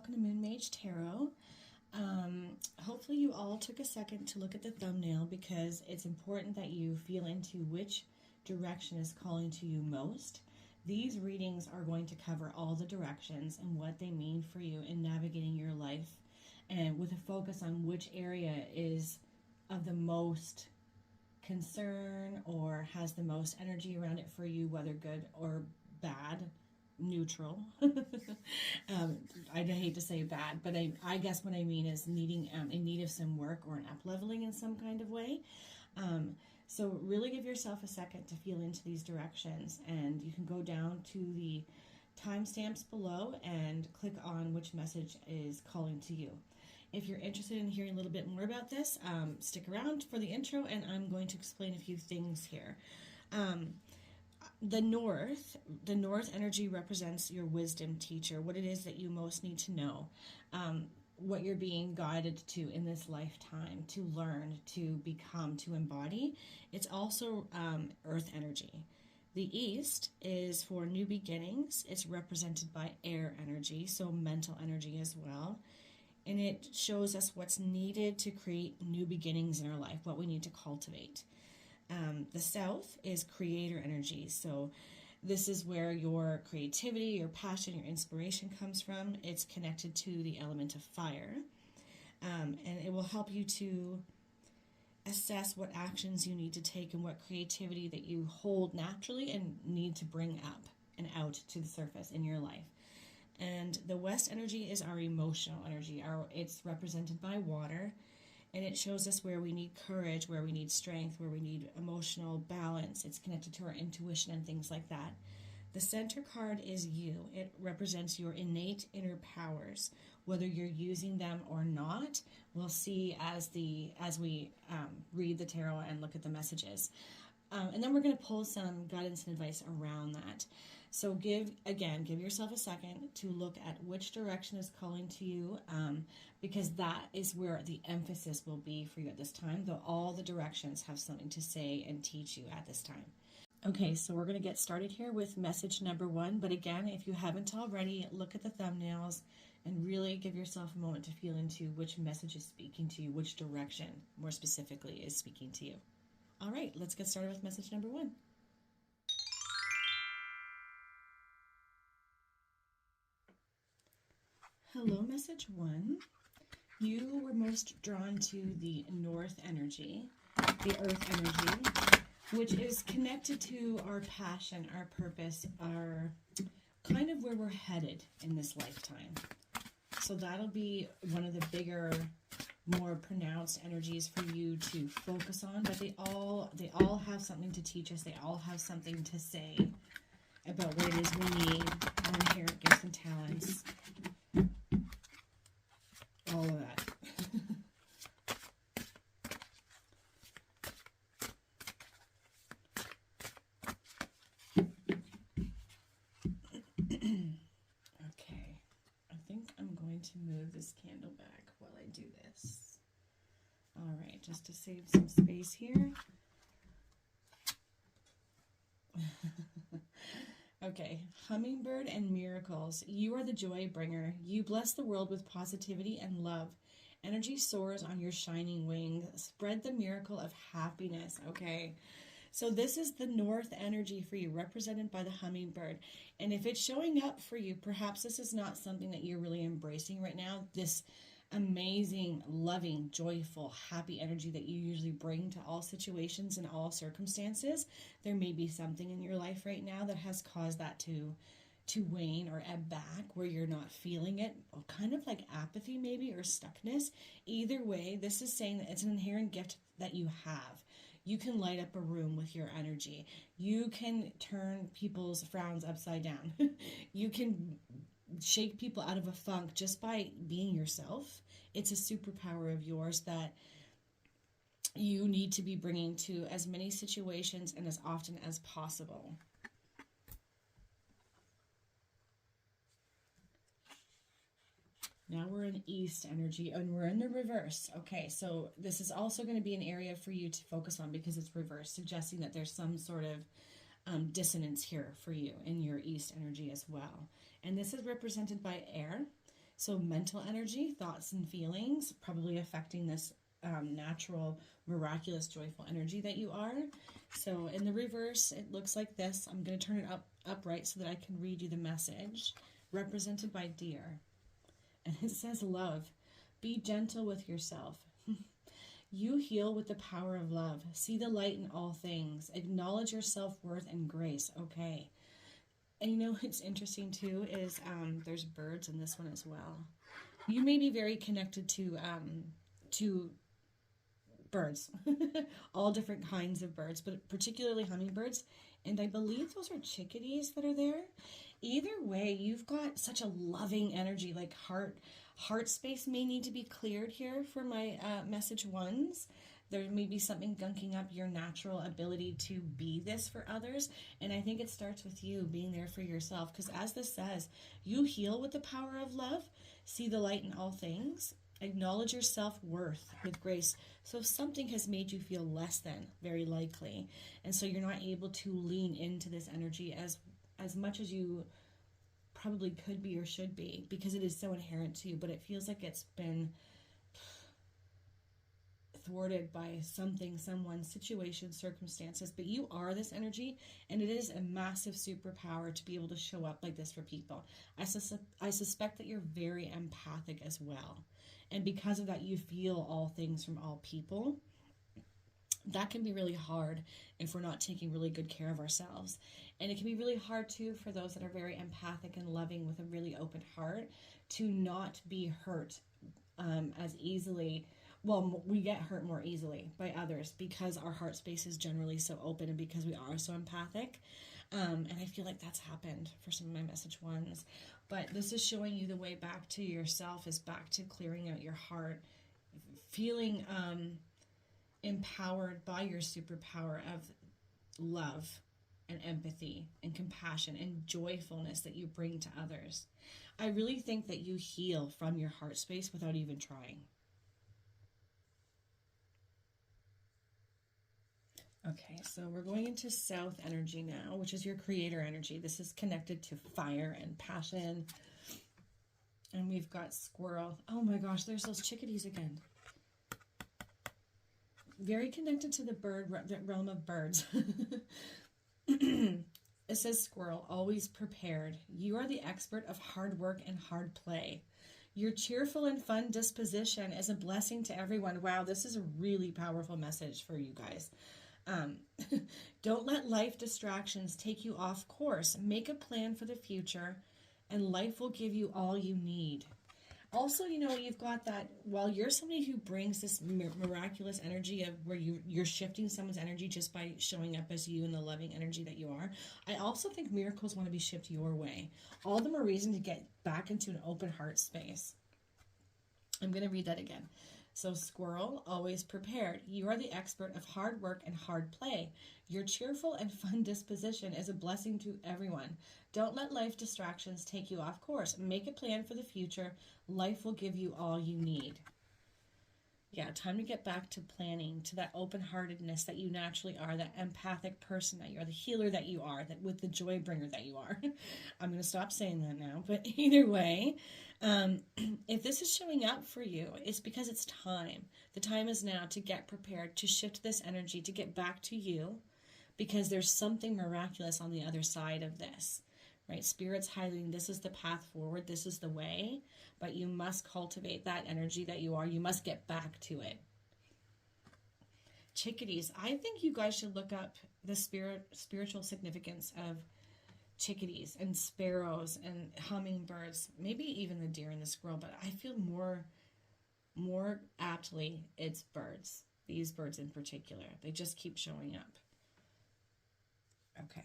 welcome to Moon Mage Tarot. Hopefully you all took a second to look at the thumbnail because it's important that you feel into which direction is calling to you most. These readings are going to cover all the directions and what they mean for you in navigating your life, and with a focus on which area is of the most concern or has the most energy around it for you, whether good or bad, neutral. I hate to say bad, but I guess what I mean is needing in need of some work or an up-leveling in some kind of way. So really give yourself a second to feel into these directions, and you can go down to the timestamps below and click on which message is calling to you. If you're interested in hearing a little bit more about this, stick around for the intro, and I'm going to explain a few things here. The North energy represents your wisdom teacher, what it is that you most need to know, what you're being guided to in this lifetime, to learn, to become, to embody. It's also Earth energy. The East is for new beginnings. It's represented by air energy, so mental energy as well. And it shows us what's needed to create new beginnings in our life, what we need to cultivate. The South is creator energy. So this is where your creativity, your passion, your inspiration comes from. It's connected to the element of fire. And it will help you to assess what actions you need to take and what creativity that you hold naturally and need to bring up and out to the surface in your life. And the West energy is our emotional energy. It's represented by water, and it shows us where we need courage, where we need strength, where we need emotional balance. It's connected to our intuition and things like that. The center card is you. It represents your innate inner powers. Whether you're using them or not, we'll see as we read the tarot and look at the messages. And then we're going to pull some guidance and advice around that. So give yourself a second to look at which direction is calling to you, because that is where the emphasis will be for you at this time, though all the directions have something to say and teach you at this time. Okay, so we're going to get started here with message number 1. But again, if you haven't already, look at the thumbnails and really give yourself a moment to feel into which message is speaking to you, which direction, more specifically, is speaking to you. All right, let's get started with message number 1. Hello, message 1. You were most drawn to the North energy, the Earth energy, which is connected to our passion, our purpose, our kind of where we're headed in this lifetime. So that'll be one of the bigger, more pronounced energies for you to focus on, but they all have something to teach us. They all have something to say about what it is we need, our inherent gifts and talents, all of that. Okay, I think I'm going to move this candle back while I do this. All right, just to save some space here. Okay, hummingbird and miracles. You are the joy bringer. You bless the world with positivity and love. Energy soars on your shining wings. Spread the miracle of happiness. Okay, so this is the North energy for you, represented by the hummingbird. And if it's showing up for you, perhaps this is not something that you're really embracing right now. This amazing, loving, joyful, happy energy that you usually bring to all situations and all circumstances. There may be something in your life right now that has caused that to wane or ebb back, where you're not feeling it, or kind of like apathy maybe, or stuckness. Either way, this is saying that it's an inherent gift that you have. You can light up a room with your energy. You can turn people's frowns upside down. You can shake people out of a funk just by being yourself. It's a superpower of yours that you need to be bringing to as many situations and as often as possible. Now we're in East energy, and we're in the reverse. Okay, so this is also going to be an area for you to focus on because it's reverse, suggesting that there's some sort of dissonance here for you in your East energy as well. And this is represented by air. So mental energy, thoughts and feelings, probably affecting this natural, miraculous, joyful energy that you are. So in the reverse, it looks like this. I'm going to turn it upright so that I can read you the message, represented by deer. And it says love. Be gentle with yourself. You heal with the power of love. See the light in all things. Acknowledge your self-worth and grace. Okay. And you know what's interesting too is there's birds in this one as well. You may be very connected to birds, all different kinds of birds, but particularly hummingbirds. And I believe those are chickadees that are there. Either way, you've got such a loving energy, like heart space may need to be cleared here for my message ones. There may be something gunking up your natural ability to be this for others. And I think it starts with you being there for yourself. Because as this says, you heal with the power of love. See the light in all things. Acknowledge your self-worth with grace. So if something has made you feel less than, very likely, and so you're not able to lean into this energy as much as you probably could be or should be, because it is so inherent to you, but it feels like it's been thwarted by something, someone, situation, circumstances. But you are this energy, and it is a massive superpower to be able to show up like this for people. I suspect that you're very empathic as well, and because of that, you feel all things from all people. That can be really hard if we're not taking really good care of ourselves. And it can be really hard too for those that are very empathic and loving with a really open heart to not be hurt as easily. Well, we get hurt more easily by others because our heart space is generally so open and because we are so empathic. And I feel like that's happened for some of my message ones. But this is showing you the way back to yourself, is back to clearing out your heart, feeling empowered by your superpower of love and empathy and compassion and joyfulness that you bring to others. I really think that you heal from your heart space without even trying. Okay, so we're going into South energy now, which is your creator energy. This is connected to fire and passion. And we've got squirrel. Oh my gosh, there's those chickadees again. Very connected to the realm of birds. It says squirrel, always prepared. You are the expert of hard work and hard play. Your cheerful and fun disposition is a blessing to everyone. Wow, this is a really powerful message for you guys. Don't let life distractions take you off course. Make a plan for the future, and life will give you all you need. Also, you know, you've got that, while you're somebody who brings this miraculous energy of where you're shifting someone's energy just by showing up as you and the loving energy that you are, I also think miracles want to be shipped your way. All the more reason to get back into an open heart space. I'm going to read that again. So squirrel, always prepared. You are the expert of hard work and hard play. Your cheerful and fun disposition is a blessing to everyone. Don't let life distractions take you off course. Make a plan for the future. Life will give you all you need. Yeah, time to get back to planning, to that open-heartedness that you naturally are, that empathic person that you are, the healer that you are, that with the joy bringer that you are. I'm going to stop saying that now, but either way, if this is showing up for you, it's because it's time. The time is now to get prepared, to shift this energy, to get back to you, because there's something miraculous on the other side of this, right? Spirit's highlighting this is the path forward, this is the way, but you must cultivate that energy that you are. You must get back to it. Chickadees. I think you guys should look up the spiritual significance of chickadees and sparrows and hummingbirds, maybe even the deer and the squirrel, but I feel more aptly it's birds. These birds in particular. They just keep showing up. Okay.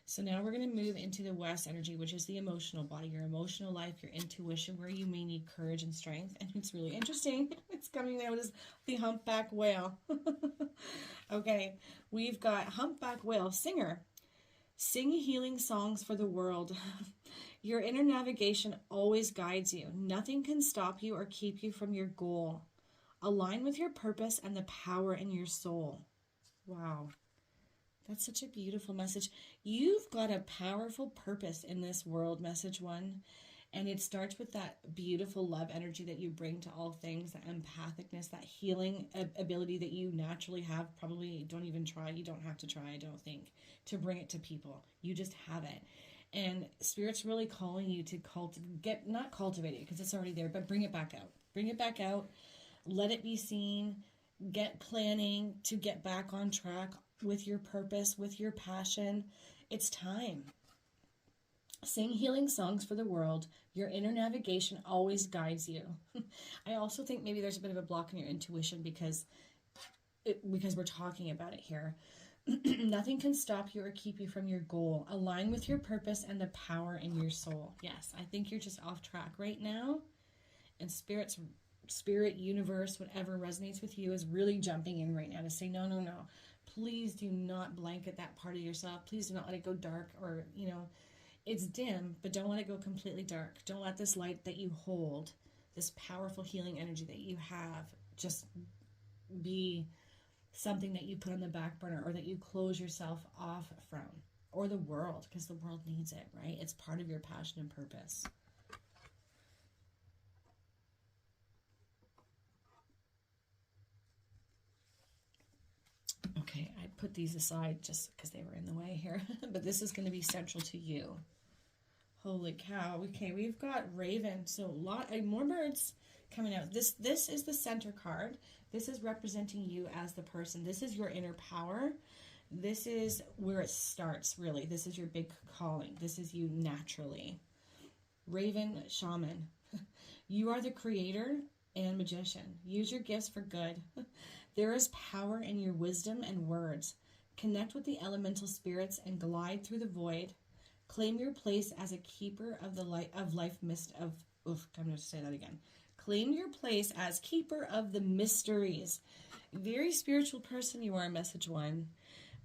So now we're going to move into the West energy, which is the emotional body, your emotional life, your intuition, where you may need courage and strength. And it's really interesting. It's coming out as the humpback whale. Okay, we've got humpback whale, singer. Sing healing songs for the world. Your inner navigation always guides you. Nothing can stop you or keep you from your goal. Align with your purpose and the power in your soul. Wow. That's such a beautiful message. You've got a powerful purpose in this world, message one. And it starts with that beautiful love energy that you bring to all things, that empathicness, that healing ability that you naturally have. Probably don't even try. You don't have to try, I don't think, to bring it to people. You just have it. And Spirit's really calling you to not cultivate it because it's already there, but bring it back out. Bring it back out. Let it be seen. Get planning to get back on track with your purpose, with your passion. It's time. Sing healing songs for the world. Your inner navigation always guides you. I also think maybe there's a bit of a block in your intuition because we're talking about it here. Nothing can stop you or keep you from your goal. Align with your purpose and the power in your soul. Yes, I think you're just off track right now. And spirit, universe, whatever resonates with you is really jumping in right now to say, no, no, no. Please do not blanket that part of yourself. Please do not let it go dark or, it's dim, but don't let it go completely dark. Don't let this light that you hold, this powerful healing energy that you have, just be something that you put on the back burner or that you close yourself off from, or the world, because the world needs it, right? It's part of your passion and purpose. Okay, I put these aside just because they were in the way here, but this is going to be central to you. Holy cow. Okay, we've got Raven. So a lot more birds coming out. This is the center card. This is representing you as the person. This is your inner power. This is where it starts, really. This is your big calling. This is you naturally. Raven Shaman. You are the creator and magician. Use your gifts for good. There is power in your wisdom and words. Connect with the elemental spirits and glide through the void. Claim your place as a keeper of the light of life mist of. I'm going to say that again. Claim your place as keeper of the mysteries. Very spiritual person you are, message 1.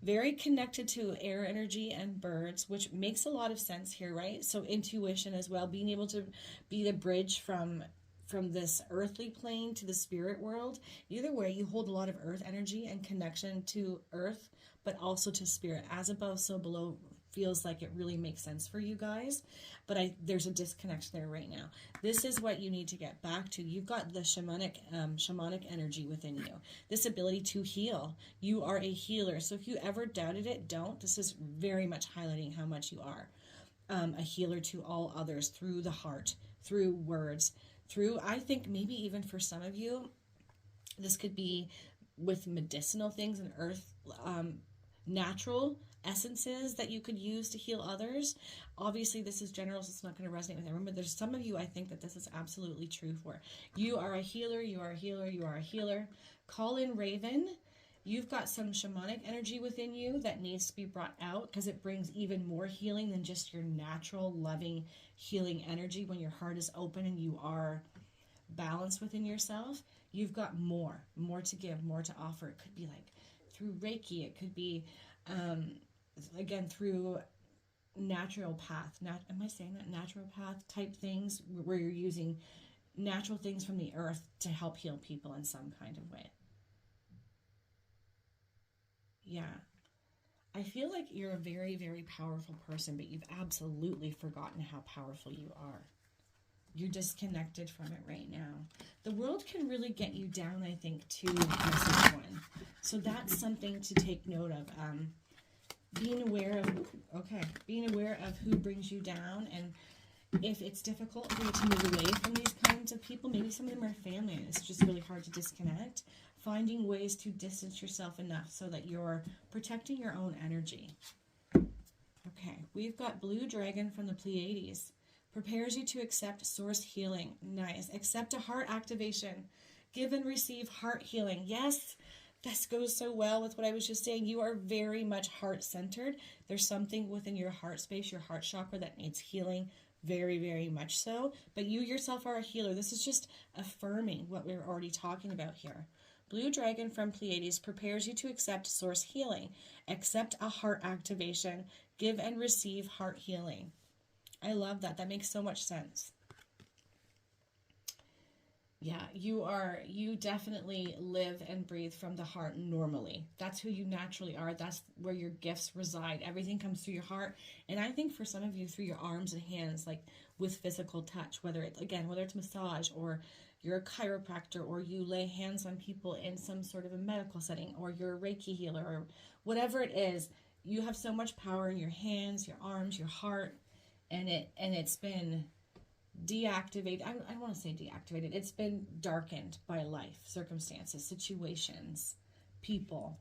Very connected to air energy and birds, which makes a lot of sense here, right? So intuition as well, being able to be the bridge from this earthly plane to the spirit world. Either way, you hold a lot of earth energy and connection to earth, but also to spirit. As above, so below feels like it really makes sense for you guys, but there's a disconnection there right now. This is what you need to get back to. You've got the shamanic energy within you, this ability to heal. You are a healer, so if you ever doubted it, don't. This is very much highlighting how much you are a healer to all others, through the heart, through words, through, I think maybe even for some of you, this could be with medicinal things and earth, natural essences that you could use to heal others. Obviously, this is general, so it's not going to resonate with everyone, but there's some of you I think that this is absolutely true for. You are a healer, you are a healer, you are a healer. Call in Raven. You've got some shamanic energy within you that needs to be brought out because it brings even more healing than just your natural, loving, healing energy. When your heart is open and you are balanced within yourself, you've got more to give, more to offer. It could be like through Reiki. It could be, again, through naturopath. Am I saying that? Naturopath type things where you're using natural things from the earth to help heal people in some kind of way. Yeah. I feel like you're a very, very powerful person, but you've absolutely forgotten how powerful you are. You're disconnected from it right now. The world can really get you down, I think, to message 1. So that's something to take note of. Being aware of who brings you down, and if it's difficult for you to move away from these kinds of people, maybe some of them are family and it's just really hard to disconnect, finding ways to distance yourself enough so that you're protecting your own energy. Okay, we've got Blue Dragon from the Pleiades. Prepares you to accept source healing. Nice. Accept a heart activation. Give and receive heart healing. Yes, this goes so well with what I was just saying. You are very much heart-centered. There's something within your heart space, your heart chakra, that needs healing. Very, very much so. But you yourself are a healer. This is just affirming what we're already talking about here. Blue Dragon from Pleiades prepares you to accept source healing. Accept a heart activation. Give and receive heart healing. I love that. That makes so much sense. Yeah, you definitely live and breathe from the heart normally. That's who you naturally are. That's where your gifts reside. Everything comes through your heart. And I think for some of you through your arms and hands, like with physical touch, whether it's, again, whether it's massage or you're a chiropractor or you lay hands on people in some sort of a medical setting or you're a Reiki healer or whatever it is, you have so much power in your hands, your arms, your heart, and it's been deactivated. I don't want to say deactivated. It's been darkened by life, circumstances, situations, people.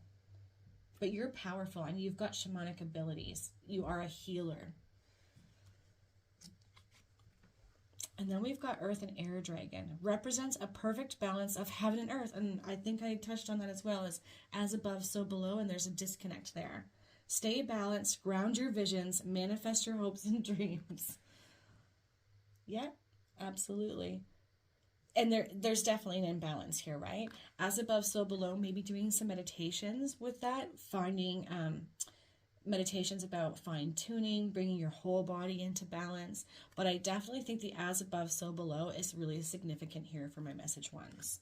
But you're powerful and you've got shamanic abilities. You are a healer. And then we've got Earth and Air Dragon. Represents a perfect balance of heaven and earth. And I think I touched on that as well, as above, so below, and there's a disconnect there. Stay balanced, ground your visions, manifest your hopes and dreams. Yeah, absolutely. And there's definitely an imbalance here, right? As above, so below. Maybe doing some meditations with that, finding meditations about fine tuning, bringing your whole body into balance. But I definitely think the as above, so below is really significant here for my message ones.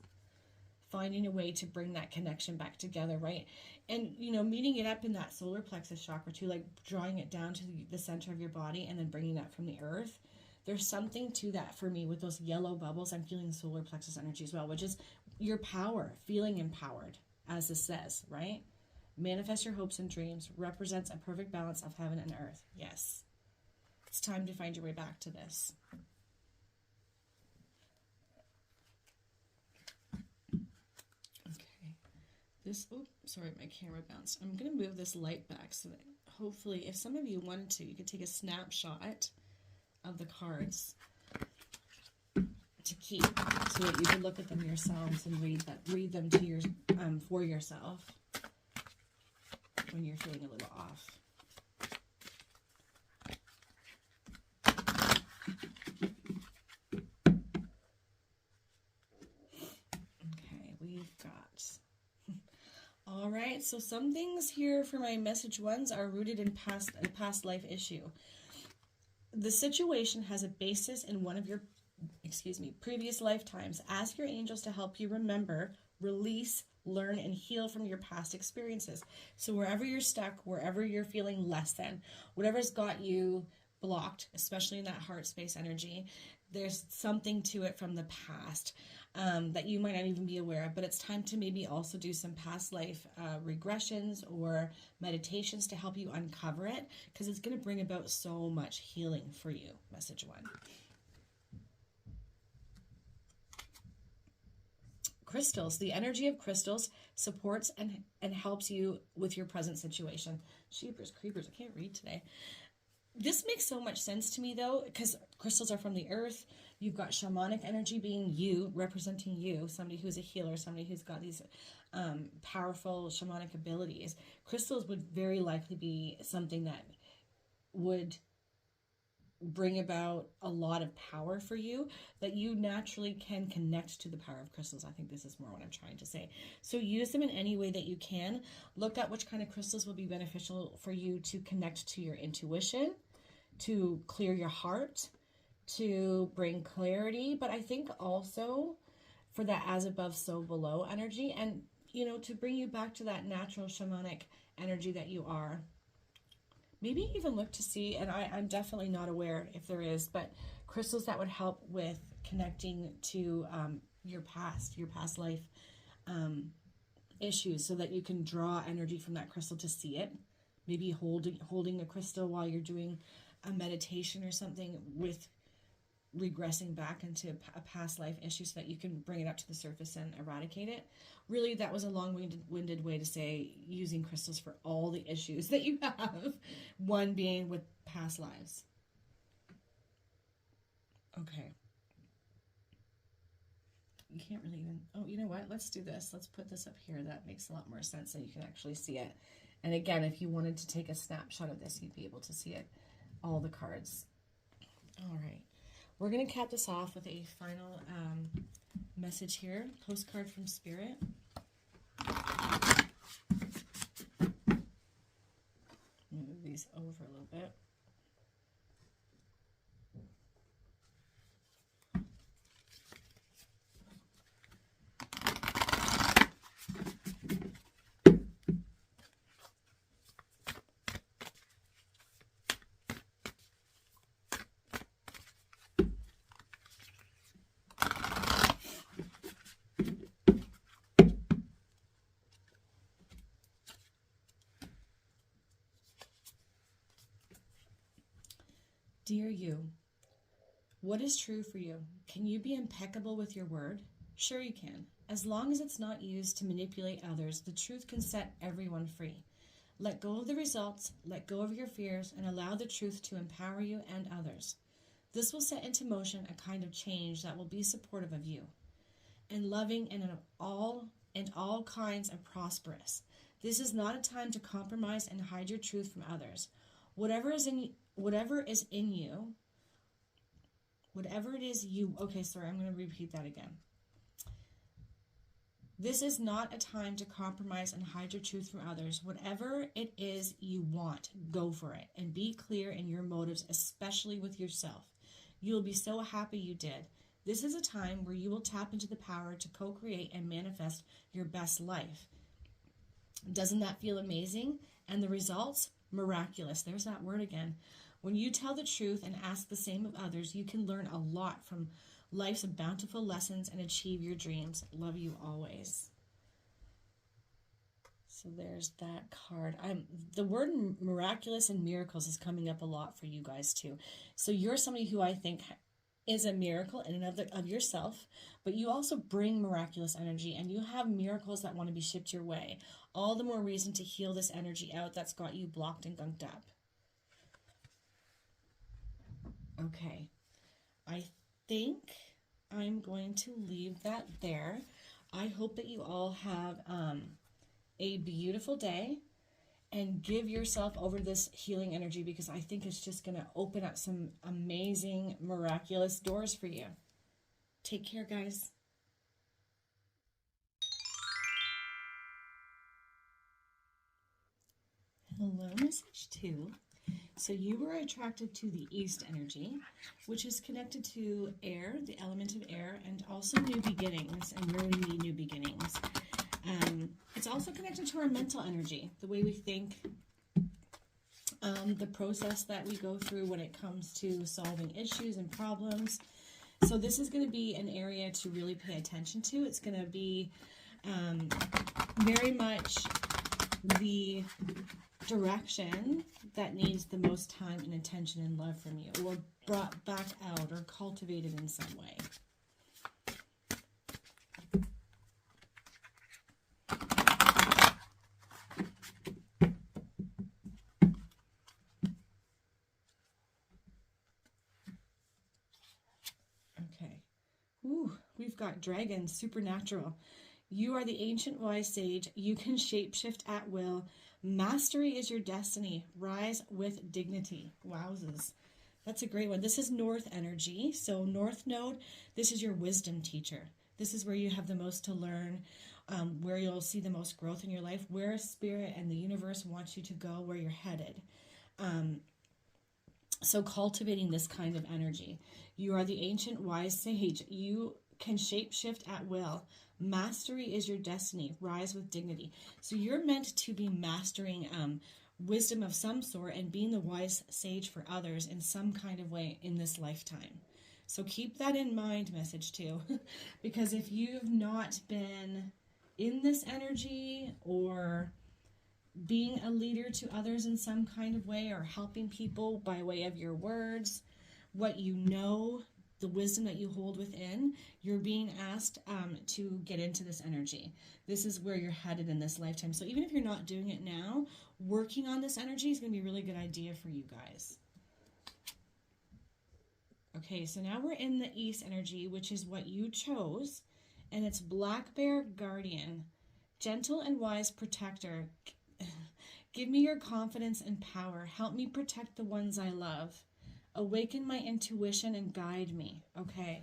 Finding a way to bring that connection back together, right? And, meeting it up in that solar plexus chakra too, like drawing it down to the center of your body and then bringing that from the earth. There's something to that for me with those yellow bubbles. I'm feeling solar plexus energy as well, which is your power, feeling empowered, as this says, right? Manifest your hopes and dreams, represents a perfect balance of heaven and earth. Yes. It's time to find your way back to this. Okay. Sorry, my camera bounced. I'm going to move this light back so that hopefully, if some of you wanted to, you could take a snapshot of the cards to keep so that you can look at them yourselves and read them to your for yourself when you're feeling a little off. Okay, we've got all right, so some things here for my message ones are rooted in a past life issue. The situation has a basis in one of your, previous lifetimes. Ask your angels to help you remember, release, learn, and heal from your past experiences. So wherever you're stuck, wherever you're feeling less than, whatever's got you blocked, especially in that heart space energy, there's something to it from the past that you might not even be aware of. But it's time to maybe also do some past life regressions or meditations to help you uncover it, because it's going to bring about so much healing for you. Message one. Crystals. The energy of crystals supports and helps you with your present situation. Jeepers creepers, I can't read today. This makes so much sense to me, though, because crystals are from the earth. You've got shamanic energy being you, representing you, somebody who's a healer, somebody who's got these powerful shamanic abilities. Crystals would very likely be something that would bring about a lot of power for you, that you naturally can connect to the power of crystals. I think this is more what I'm trying to say. So use them in any way that you can. Look at which kind of crystals will be beneficial for you to connect to your intuition, to clear your heart, to bring clarity, but I think also for that as above, so below energy, and, to bring you back to that natural shamanic energy that you are. Maybe even look to see, and I'm definitely not aware if there is, but crystals that would help with connecting to your past life issues, so that you can draw energy from that crystal to see it. Maybe holding a crystal while you're doing a meditation or something, with regressing back into a past life issue, so that you can bring it up to the surface and eradicate it. Really, that was a long-winded way to say using crystals for all the issues that you have, one being with past lives. Okay. You can't really even, you know what? Let's do this. Let's put this up here. That makes a lot more sense, so you can actually see it. And again, if you wanted to take a snapshot of this, you'd be able to see it, all the cards. All right. We're going to cap this off with a final message here. Postcard from Spirit. Move these over a little bit. Dear you, what is true for you? Can you be impeccable with your word? Sure you can. As long as it's not used to manipulate others, the truth can set everyone free. Let go of the results, let go of your fears, and allow the truth to empower you and others. This will set into motion a kind of change that will be supportive of you and loving and all kinds of prosperous. This is not a time to compromise and hide your truth from others. Whatever it is you, okay, sorry, I'm going to repeat that again. This is not a time to compromise and hide your truth from others. Whatever it is you want, go for it and be clear in your motives, especially with yourself. You will be so happy you did. This is a time where you will tap into the power to co-create and manifest your best life. Doesn't that feel amazing? And the results? Miraculous. There's that word again. When you tell the truth and ask the same of others, you can learn a lot from life's bountiful lessons and achieve your dreams. Love you always. So there's that card. The word miraculous and miracles is coming up a lot for you guys too. So you're somebody who I think is a miracle in and of yourself, but you also bring miraculous energy and you have miracles that want to be shipped your way. All the more reason to heal this energy out that's got you blocked and gunked up. Okay, I think I'm going to leave that there. I hope that you all have a beautiful day and give yourself over this healing energy, because I think it's just going to open up some amazing, miraculous doors for you. Take care, guys. Hello, message 2. So you were attracted to the East energy, which is connected to air, the element of air, and also new beginnings, and where we need new beginnings. It's also connected to our mental energy, the way we think, the process that we go through when it comes to solving issues and problems. So this is going to be an area to really pay attention to. It's going to be very much the direction that needs the most time and attention and love from you, or brought back out or cultivated in some way. Okay. Ooh, we've got dragon, supernatural. You are the ancient wise sage. You can shapeshift at will. Mastery is your destiny. Rise with dignity. Wowzers. That's a great one. This is North energy. So North Node, this is your wisdom teacher. This is where you have the most to learn, where you'll see the most growth in your life, where Spirit and the universe wants you to go, where you're headed. So cultivating this kind of energy. You are the ancient wise sage. You can shapeshift at will. Mastery is your destiny. Rise with dignity. So you're meant to be mastering wisdom of some sort and being the wise sage for others in some kind of way in this lifetime. So keep that in mind, message 2, because if you've not been in this energy or being a leader to others in some kind of way, or helping people by way of your words, what you know, the wisdom that you hold within, you're being asked to get into this energy. This is where you're headed in this lifetime. So even if you're not doing it now, working on this energy is going to be a really good idea for you guys. Okay, so now we're in the East energy, which is what you chose, and it's Black Bear Guardian, gentle and wise protector. Give me your confidence and power. Help me protect the ones I love. Awaken my intuition and guide me. Okay.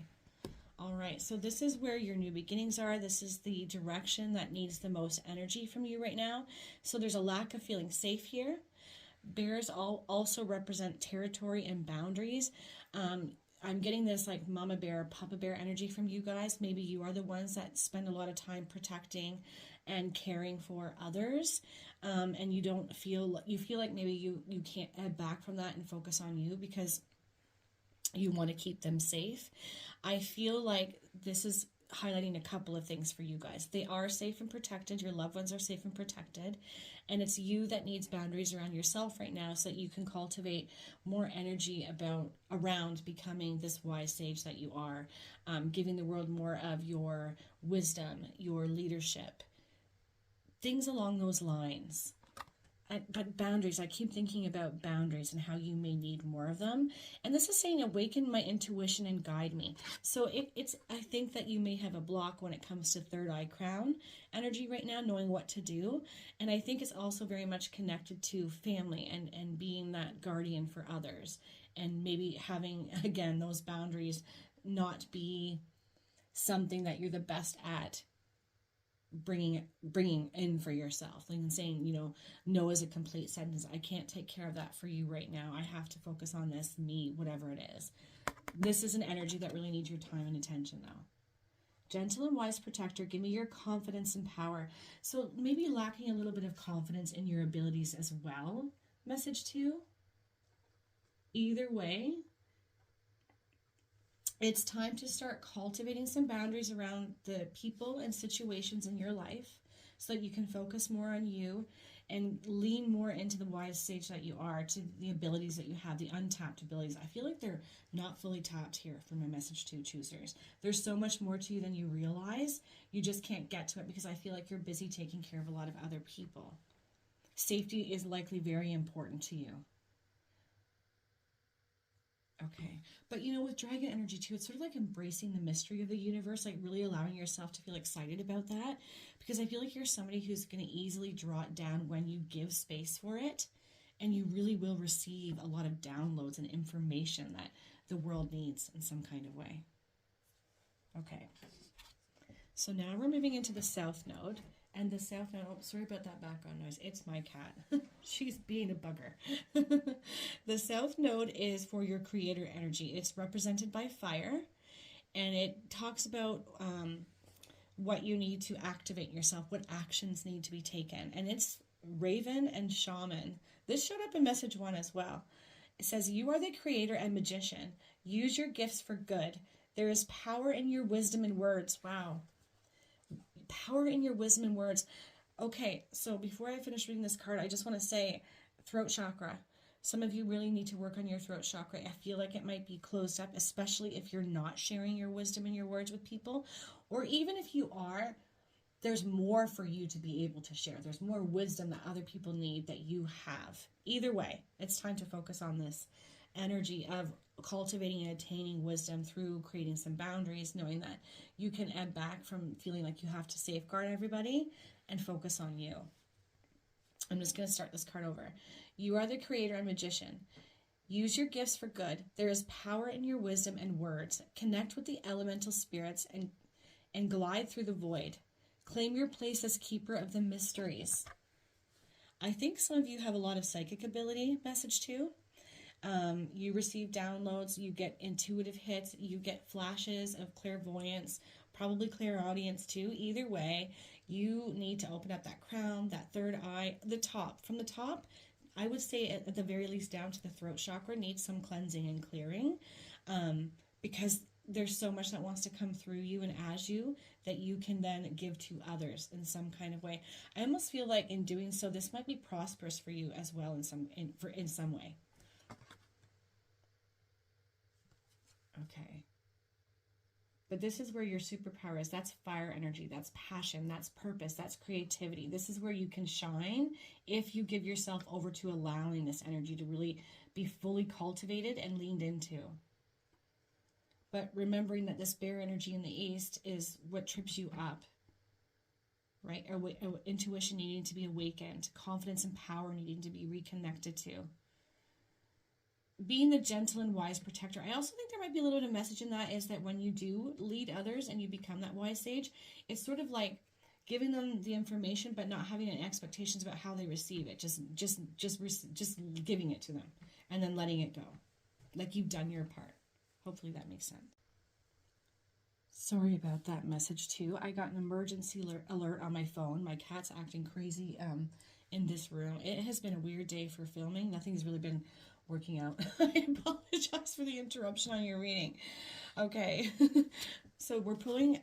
All right. So this is where your new beginnings are. This is the direction that needs the most energy from you right now. So there's a lack of feeling safe here. Bears also represent territory and boundaries. I'm getting this like mama bear, papa bear energy from you guys. Maybe you are the ones that spend a lot of time protecting and caring for others. And you feel like maybe you can't head back from that and focus on you because you want to keep them safe. I feel like this is highlighting a couple of things for you guys. They are safe and protected. Your loved ones are safe and protected. And it's you that needs boundaries around yourself right now so that you can cultivate more energy around becoming this wise sage that you are, giving the world more of your wisdom, your leadership, things along those lines. But boundaries, I keep thinking about boundaries and how you may need more of them. And this is saying awaken my intuition and guide me. So I think that you may have a block when it comes to third eye crown energy right now, knowing what to do. And I think it's also very much connected to family and being that guardian for others. And maybe having, again, those boundaries not be something that you're the best at bringing in for yourself, like saying, no is a complete sentence. I can't take care of that for you right now. I have to focus on this, me, whatever it is. This is an energy that really needs your time and attention though. Gentle and wise protector, give me your confidence and power. So maybe lacking a little bit of confidence in your abilities as well. Message 2. Either way, it's time to start cultivating some boundaries around the people and situations in your life so that you can focus more on you and lean more into the wise sage that you are, to the abilities that you have, the untapped abilities. I feel like they're not fully tapped here for my message 2 choosers. There's so much more to you than you realize. You just can't get to it because I feel like you're busy taking care of a lot of other people. Safety is likely very important to you. Okay, but with dragon energy too, it's sort of like embracing the mystery of the universe, like really allowing yourself to feel excited about that, because I feel like you're somebody who's going to easily draw it down when you give space for it, and you really will receive a lot of downloads and information that the world needs in some kind of way. Okay, so now we're moving into the South Node. And the South Node, sorry about that background noise. It's my cat. She's being a bugger. The South Node is for your creator energy. It's represented by fire. And it talks about what you need to activate yourself, what actions need to be taken. And it's Raven and Shaman. This showed up in message 1 as well. It says, you are the creator and magician. Use your gifts for good. There is power in your wisdom and words. Wow. Power in your wisdom and words. Okay, so before I finish reading this card, I just want to say throat chakra. Some of you really need to work on your throat chakra. I feel like it might be closed up, especially if you're not sharing your wisdom and your words with people. Or even if you are, there's more for you to be able to share. There's more wisdom that other people need that you have. Either way, it's time to focus on this energy of cultivating and attaining wisdom through creating some boundaries, knowing that you can ebb back from feeling like you have to safeguard everybody and focus on you. I'm just going to start this card over. You are the creator and magician. Use your gifts for good. There is power in your wisdom and words. Connect with the elemental spirits and glide through the void. Claim your place as keeper of the mysteries. I think some of you have a lot of psychic ability, message 2. You receive downloads, you get intuitive hits, you get flashes of clairvoyance, probably clairaudience too. Either way, you need to open up that crown, that third eye, the top. From the top, I would say at the very least down to the throat chakra needs some cleansing and clearing, because there's so much that wants to come through you and as you that you can then give to others in some kind of way. I almost feel like in doing so, this might be prosperous for you as well in some way. Okay. But this is where your superpower is. That's fire energy. That's passion. That's purpose. That's creativity. This is where you can shine if you give yourself over to allowing this energy to really be fully cultivated and leaned into. But remembering that this bear energy in the east is what trips you up, right? Intuition needing to be awakened. Confidence and power needing to be reconnected to. Being the gentle and wise protector. I also think there might be a little bit of message in that is that when you do lead others and you become that wise sage, it's sort of like giving them the information but not having any expectations about how they receive it. Just giving it to them and then letting it go. Like you've done your part. Hopefully that makes sense. Sorry about that message too. I got an emergency alert on my phone. My cat's acting crazy in this room. It has been a weird day for filming. Nothing's really been working out. I apologize for the interruption on your reading. Okay. So we're pulling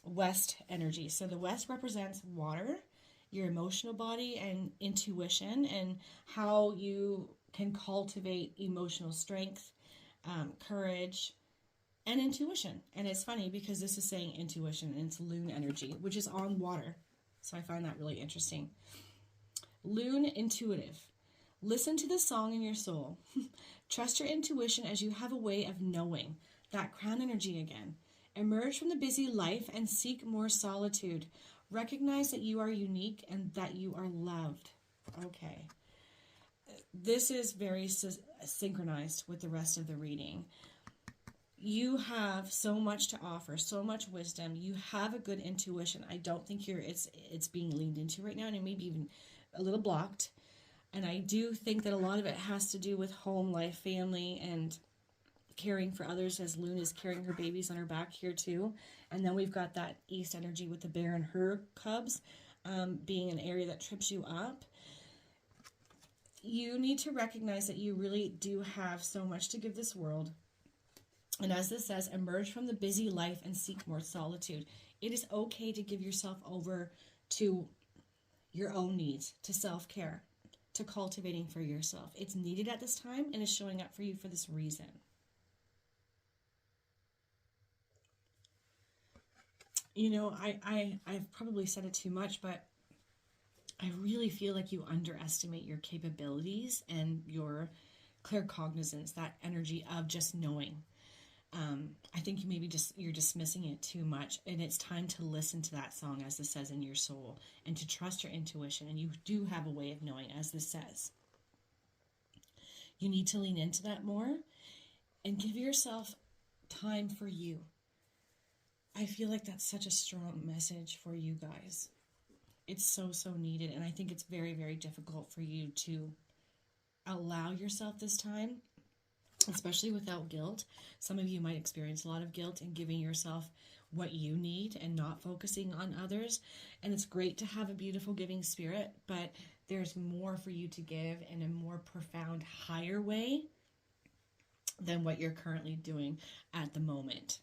West energy. So the West represents water, your emotional body, and intuition, and how you can cultivate emotional strength, courage, and intuition. And it's funny because this is saying intuition, and it's Loon energy, which is on water. So I find that really interesting. Loon intuitive. Listen to the song in your soul. Trust your intuition as you have a way of knowing. That crown energy again. Emerge from the busy life and seek more solitude. Recognize that you are unique and that you are loved. Okay. This is very synchronized with the rest of the reading. You have so much to offer, so much wisdom. You have a good intuition. I don't think it's being leaned into right now, and it may be even a little blocked. And I do think that a lot of it has to do with home life, family, and caring for others, as Loon is carrying her babies on her back here too. And then we've got that East energy with the bear and her cubs being an area that trips you up. You need to recognize that you really do have so much to give this world. And as this says, emerge from the busy life and seek more solitude. It is okay to give yourself over to your own needs, to self-care, to cultivating for yourself. It's needed at this time and is showing up for you for this reason. You know, I've probably said it too much, but I really feel like you underestimate your capabilities and your claircognizance, that energy of just knowing. I think you're dismissing it too much, and it's time to listen to that song, as this says, in your soul, and to trust your intuition. And you do have a way of knowing, as this says. You need to lean into that more and give yourself time for you. I feel like that's such a strong message for you guys. It's so, so needed, and I think it's very, very difficult for you to allow yourself this time, especially without guilt. Some of you might experience a lot of guilt in giving yourself what you need and not focusing on others. And it's great to have a beautiful giving spirit, but there's more for you to give in a more profound, higher way than what you're currently doing at the moment.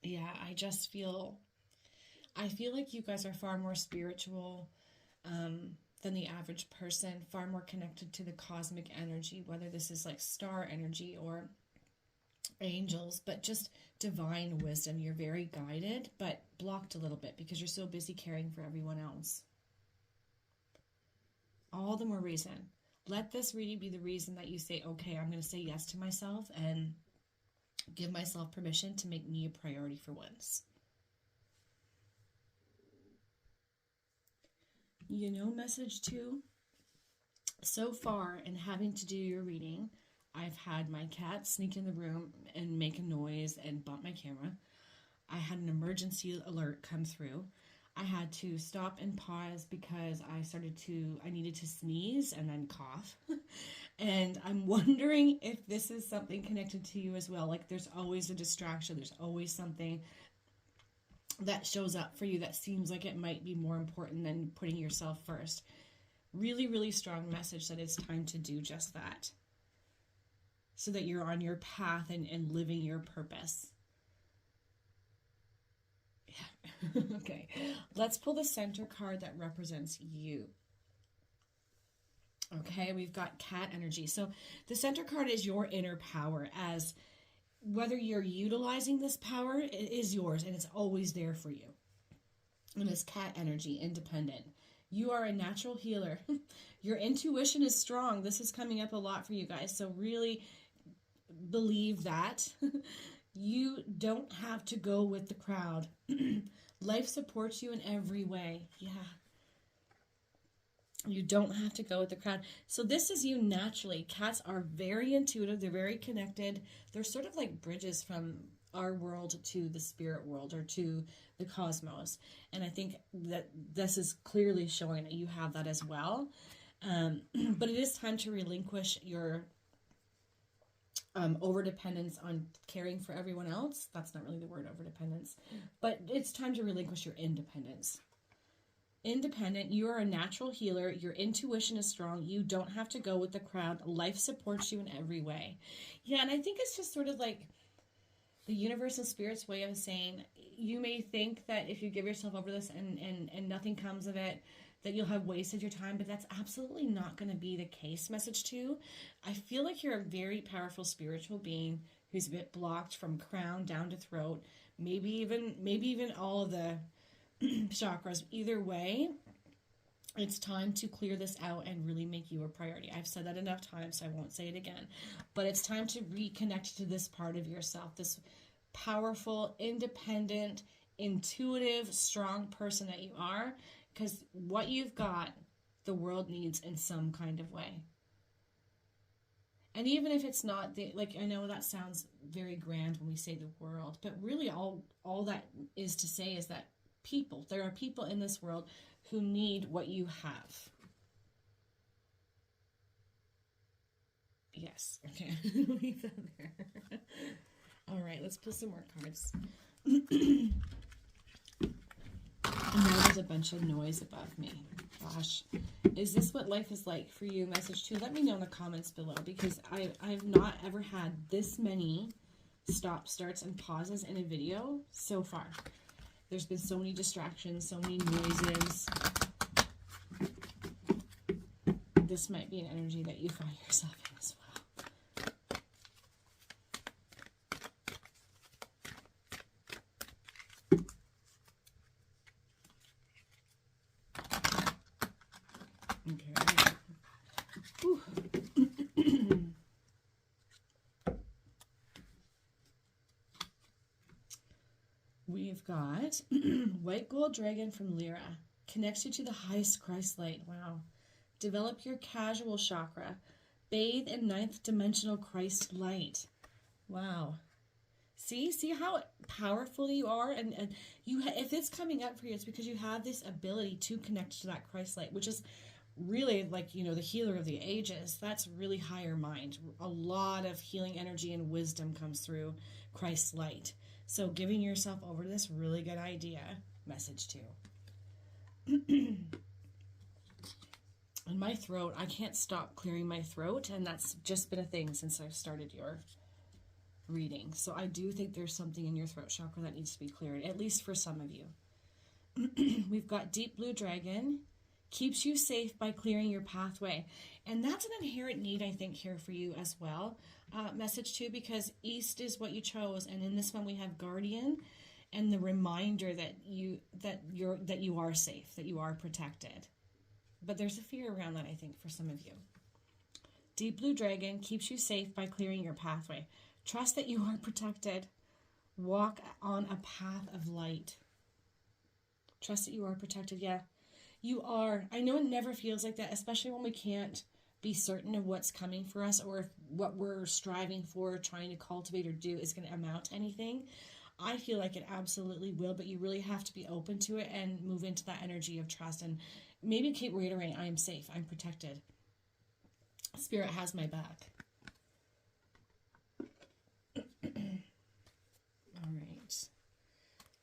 Yeah, I feel like you guys are far more spiritual than the average person, far more connected to the cosmic energy, whether this is like star energy or angels, but just divine wisdom. You're very guided, but blocked a little bit because you're so busy caring for everyone else. All the more reason. Let this reading be the reason that you say, okay, I'm going to say yes to myself and give myself permission to make me a priority for once. You know, message 2. So far, in having to do your reading, I've had my cat sneak in the room and make a noise and bump my camera. I had an emergency alert come through. I had to stop and pause because I needed to sneeze and then cough. And I'm wondering if this is something connected to you as well. Like, there's always a distraction. There's always something that shows up for you that seems like it might be more important than putting yourself first. Really, really strong message that it's time to do just that, so that you're on your path and living your purpose. Yeah. Okay. Let's pull the center card that represents you. Okay, we've got cat energy. So the center card is your inner power, as whether you're utilizing this power, it is yours and it's always there for you. And it's cat energy, independent. You are a natural healer. Your intuition is strong. This is coming up a lot for you guys. So really believe that. You don't have to go with the crowd. Life supports you in every way. Yeah. You don't have to go with the crowd. So this is you naturally. Cats are very intuitive. They're very connected. They're sort of like bridges from our world to the spirit world, or to the cosmos. And I think that this is clearly showing that you have that as well. But it is time to relinquish your overdependence on caring for everyone else. That's not really the word, overdependence. But it's time to relinquish your independence. independent. You are a natural healer. Your intuition is strong. You don't have to go with the crowd. Life supports you in every way. Yeah, and I think it's just sort of like the universe and spirit's way of saying, you may think that if you give yourself over this and nothing comes of it, that you'll have wasted your time, but that's absolutely not going to be the case. Message 2, I feel like you're a very powerful spiritual being who's a bit blocked from crown down to throat, maybe even all of the chakras. Either way, it's time to clear this out and really make you a priority. I've said that enough times, so I won't say it again. But it's time to reconnect to this part of yourself, this powerful, independent, intuitive, strong person that you are, because what you've got, the world needs in some kind of way. And even if it's not, like, I know that sounds very grand when we say the world, but really all that is to say is that there are people in this world who need what you have. Yes. Okay. Leave that there. All right. Let's pull some more cards. And now there's a bunch of noise above me. Gosh. Is this what life is like for you? Message 2. Let me know in the comments below, because I've not ever had this many stop, starts, and pauses in a video so far. There's been so many distractions, so many noises. This might be an energy that you find yourself in as well. Okay. Whew. We've got White Gold Dragon from Lyra. Connects you to the highest Christ light. Wow. Develop your casual chakra. Bathe in 9th dimensional Christ light. Wow. See how powerful you are, and if it's coming up for you, it's because you have this ability to connect to that Christ light, which is really like, the healer of the ages. That's really higher mind. A lot of healing energy and wisdom comes through Christ's light. So giving yourself over to this, really good idea. Message 2. And my throat, I can't stop clearing my throat, and that's just been a thing since I started your reading. So I do think there's something in your throat chakra that needs to be cleared, at least for some of you. We've got Deep Blue Dragon. Keeps you safe by clearing your pathway. And that's an inherent need, I think, here for you as well. Message 2, because East is what you chose, and in this one we have Guardian, and the reminder that you are safe, that you are protected. But there's a fear around that, I think, for some of you. Deep Blue Dragon keeps you safe by clearing your pathway. Trust that you are protected. Walk on a path of light. Trust that you are protected. Yeah, you are. I know it never feels like that, especially when we can't be certain of what's coming for us, or if what we're striving for, trying to cultivate or do is going to amount to anything. I feel like it absolutely will, but you really have to be open to it and move into that energy of trust, and maybe keep reiterating, I am safe, I'm protected. Spirit has my back. All right.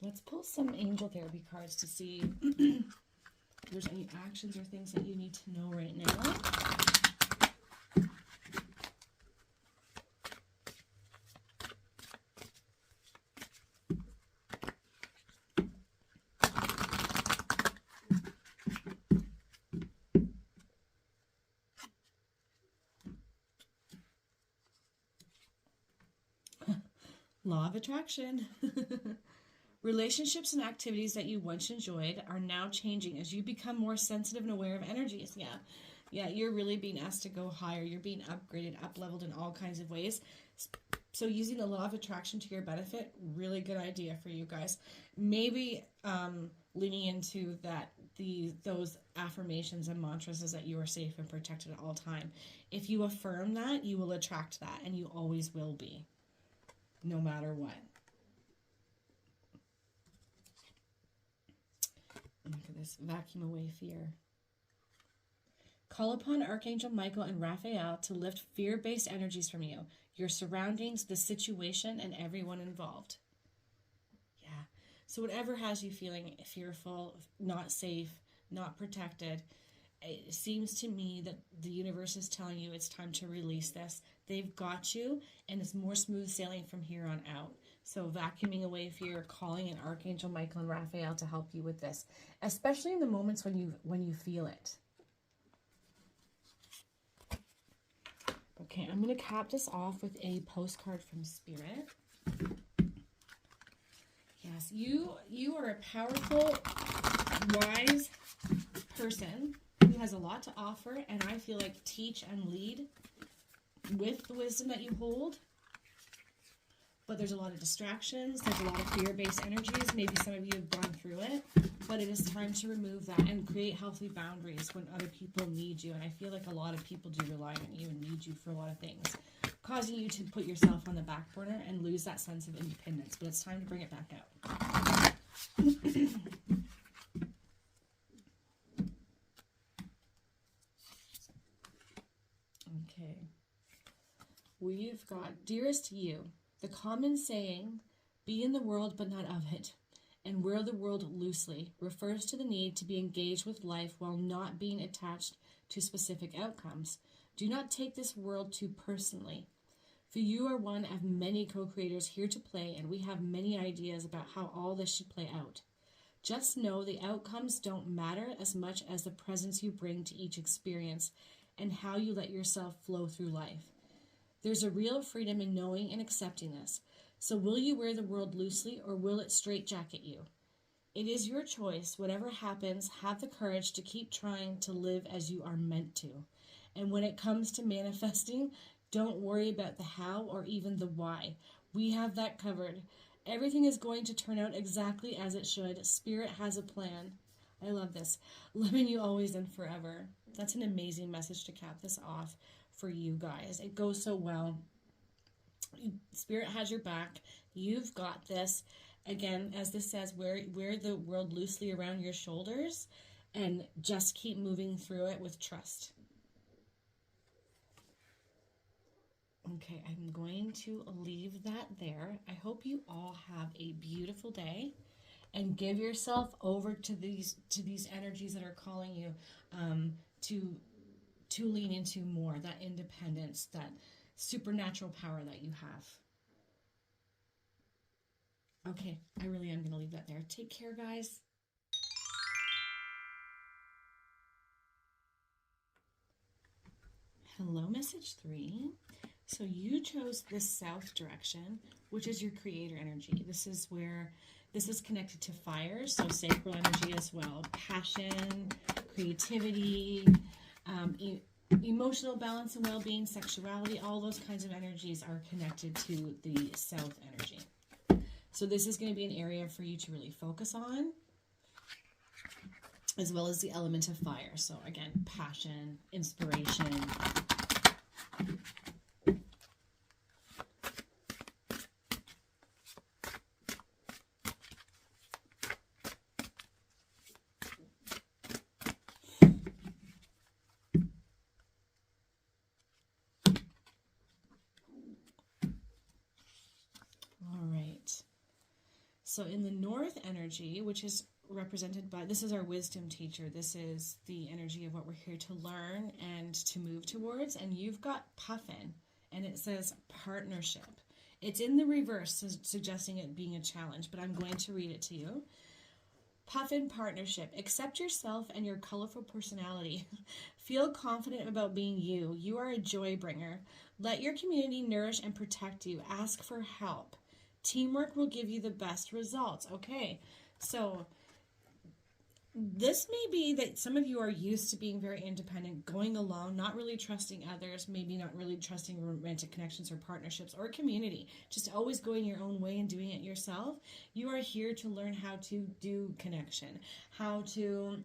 Let's pull some angel therapy cards to see if there's any actions or things that you need to know right now. Law of attraction. Relationships and activities that you once enjoyed are now changing as you become more sensitive and aware of energies. Yeah, you're really being asked to go higher. You're being upgraded, up-leveled in all kinds of ways. So using the law of attraction to your benefit, really good idea for you guys. Maybe leaning into those affirmations and mantras is that you are safe and protected at all time. If you affirm that, you will attract that, and you always will be, no matter what. Look at this. Vacuum away fear. Call upon Archangel Michael and Raphael to lift fear-based energies from you, your surroundings, the situation, and everyone involved. Yeah. So whatever has you feeling fearful, not safe, not protected. It seems to me that the universe is telling you it's time to release this. They've got you, and it's more smooth sailing from here on out. So vacuuming away fear, calling in Archangel Michael and Raphael to help you with this, especially in the moments when you feel it. Okay, I'm going to cap this off with a postcard from Spirit. Yes, you are a powerful, wise person who has a lot to offer, and I feel like teach and lead with the wisdom that you hold. But there's a lot of distractions, there's a lot of fear-based energies. Maybe some of you have gone through it, but it is time to remove that and create healthy boundaries when other people need you. And I feel like a lot of people do rely on you and need you for a lot of things, causing you to put yourself on the back burner and lose that sense of independence. But it's time to bring it back out. Okay. We've got, dearest you, the common saying, be in the world but not of it, and wear the world loosely, refers to the need to be engaged with life while not being attached to specific outcomes. Do not take this world too personally, for you are one of many co-creators here to play, and we have many ideas about how all this should play out. Just know the outcomes don't matter as much as the presence you bring to each experience and how you let yourself flow through life. There's a real freedom in knowing and accepting this. So will you wear the world loosely, or will it straitjacket you? It is your choice. Whatever happens, have the courage to keep trying to live as you are meant to. And when it comes to manifesting, don't worry about the how or even the why. We have that covered. Everything is going to turn out exactly as it should. Spirit has a plan. I love this. Loving you always and forever. That's an amazing message to cap this off for you guys. It goes so well. Spirit has your back. You've got this. Again, as this says, wear the world loosely around your shoulders and just keep moving through it with trust. Okay, I'm going to leave that there. I hope you all have a beautiful day, and give yourself over to these energies that are calling you to lean into more, that independence, that supernatural power that you have. Okay, I really am going to leave that there. Take care, guys. Hello, message 3. So you chose the south direction, which is your creator energy. This is connected to fire, so sacral energy as well. Passion, creativity, emotional balance and well-being, sexuality, all those kinds of energies are connected to the south energy. So this is going to be an area for you to really focus on, as well as the element of fire. So again, passion, inspiration. So in the north energy, which is represented by, this is our wisdom teacher. This is the energy of what we're here to learn and to move towards. And you've got Puffin, and it says partnership. It's in the reverse, suggesting it being a challenge, but I'm going to read it to you. Puffin partnership. Accept yourself and your colorful personality. Feel confident about being you. You are a joy bringer. Let your community nourish and protect you. Ask for help. Teamwork will give you the best results. Okay, so this may be that some of you are used to being very independent, going alone, not really trusting others, maybe not really trusting romantic connections or partnerships or community, just always going your own way and doing it yourself. You are here to learn how to do connection, how to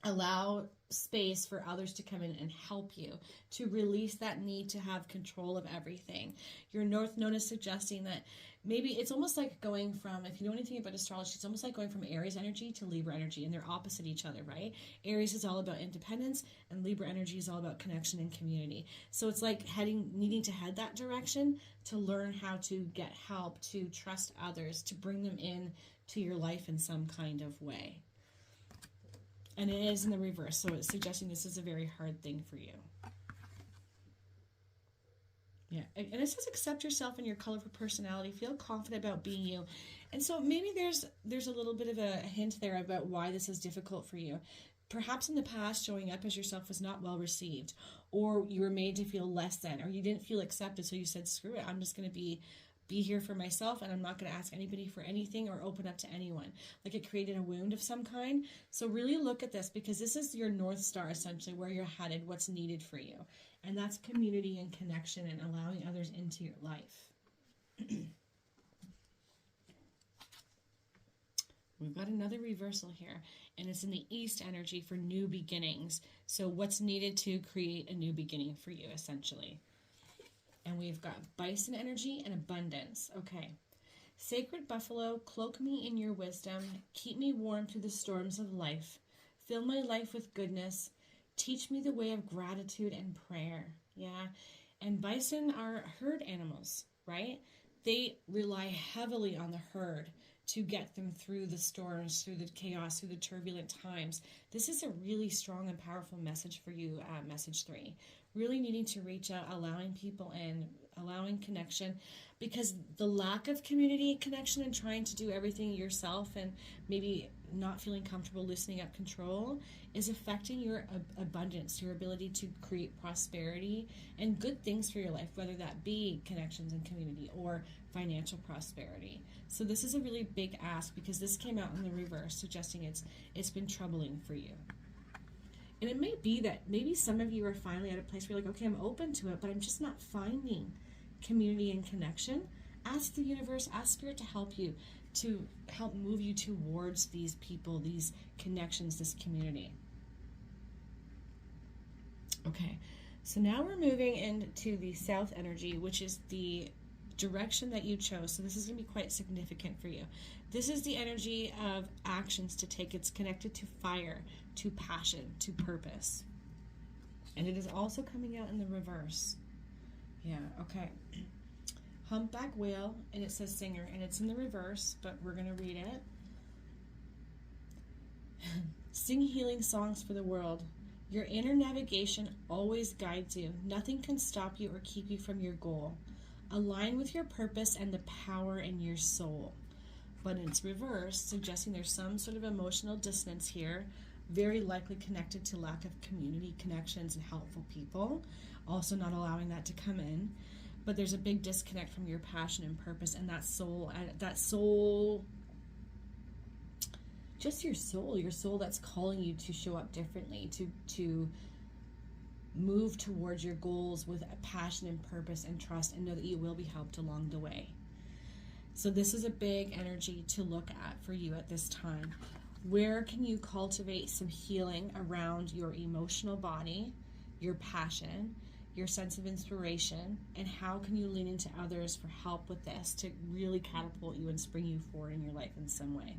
allow space for others to come in and help you, to release that need to have control of everything. Your North Node is suggesting that maybe it's almost like going from, if you know anything about astrology, it's almost like going from Aries energy to Libra energy, and they're opposite each other, right? Aries is all about independence, and Libra energy is all about connection and community. So it's like needing to head that direction to learn how to get help, to trust others, to bring them in to your life in some kind of way. And it is in the reverse, so it's suggesting this is a very hard thing for you. Yeah, and it says accept yourself and your colorful personality. Feel confident about being you. And so maybe there's a little bit of a hint there about why this is difficult for you. Perhaps in the past, showing up as yourself was not well received, or you were made to feel less than, or you didn't feel accepted, so you said, screw it, I'm just going to be here for myself, and I'm not going to ask anybody for anything or open up to anyone. Like it created a wound of some kind. So really look at this, because this is your North Star, essentially, where you're headed, what's needed for you. And that's community and connection and allowing others into your life. We've got another reversal here, and it's in the East energy for new beginnings. So what's needed to create a new beginning for you, essentially. And we've got bison energy and abundance. Okay. Sacred buffalo, cloak me in your wisdom. Keep me warm through the storms of life. Fill my life with goodness. Teach me the way of gratitude and prayer. Yeah. And bison are herd animals, right? They rely heavily on the herd to get them through the storms, through the chaos, through the turbulent times. This is a really strong and powerful message for you, message 3. Really needing to reach out, allowing people in, allowing connection, because the lack of community connection and trying to do everything yourself and maybe not feeling comfortable loosening up control is affecting your abundance, your ability to create prosperity and good things for your life, whether that be connections and community or financial prosperity. So this is a really big ask, because this came out in the reverse, suggesting it's been troubling for you. And it may be that maybe some of you are finally at a place where you're like, okay, I'm open to it, but I'm just not finding community and connection. Ask the universe, ask Spirit to help you, to help move you towards these people, these connections, this community. Okay, so now we're moving into the South energy, which is the direction that you chose. So this is going to be quite significant for you. This is the energy of actions to take. It's connected to fire, to passion, to purpose. And it is also coming out in the reverse. Yeah, okay. Humpback whale, and it says singer, and it's in the reverse, but we're going to read it. Sing healing songs for the world. Your inner navigation always guides you. Nothing can stop you or keep you from your goal. Align with your purpose and the power in your soul. But it's reverse, suggesting there's some sort of emotional dissonance here, very likely connected to lack of community connections and helpful people, also not allowing that to come in. But there's a big disconnect from your passion and purpose and that soul, just your soul that's calling you to show up differently, to move towards your goals with a passion and purpose and trust, and know that you will be helped along the way. So this is a big energy to look at for you at this time. Where can you cultivate some healing around your emotional body, your passion, your sense of inspiration, and how can you lean into others for help with this to really catapult you and spring you forward in your life in some way?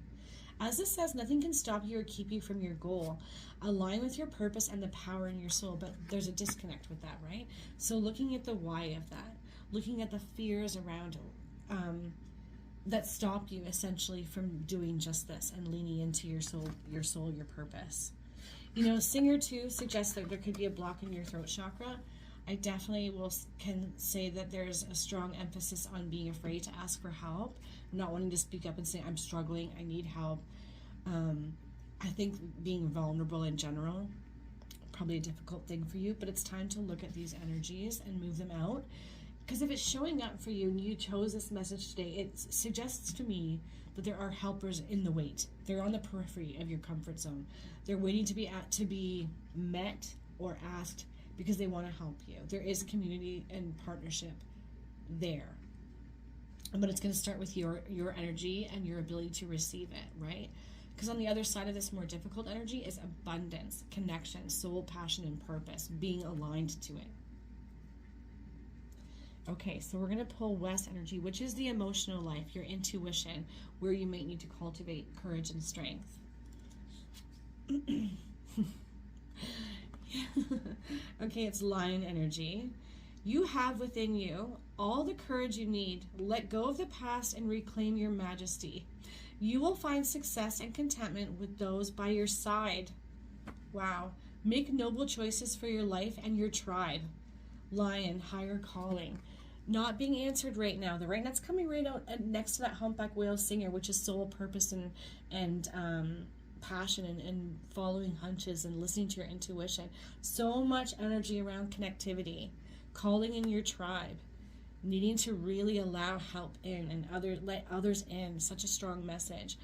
As this says, nothing can stop you or keep you from your goal. Align with your purpose and the power in your soul, but there's a disconnect with that, right? So looking at the why of that, looking at the fears around that stop you essentially from doing just this and leaning into your soul, your purpose. You know, Singer 2 suggests that there could be a block in your throat chakra. I definitely can say that there's a strong emphasis on being afraid to ask for help, not wanting to speak up and say, I'm struggling, I need help. I think being vulnerable in general, probably a difficult thing for you, but it's time to look at these energies and move them out. Because if it's showing up for you and you chose this message today, it suggests to me that there are helpers in the wait. They're on the periphery of your comfort zone. They're waiting to be met or asked because they want to help you. There is community and partnership there. But it's going to start with your energy and your ability to receive it, right? Because on the other side of this more difficult energy is abundance, connection, soul, passion, and purpose, being aligned to it. Okay, so we're going to pull West energy, which is the emotional life, your intuition, where you might need to cultivate courage and strength. Okay, it's Lion energy. You have within you all the courage you need. Let go of the past and reclaim your majesty. You will find success and contentment with those by your side. Wow. Make noble choices for your life and your tribe. Lion, higher calling. Not being answered right now. The right now's coming right out next to that humpback whale singer, which is soul purpose and passion and following hunches and listening to your intuition. So much energy around connectivity, calling in your tribe, needing to really allow help in and let others in. Such a strong message.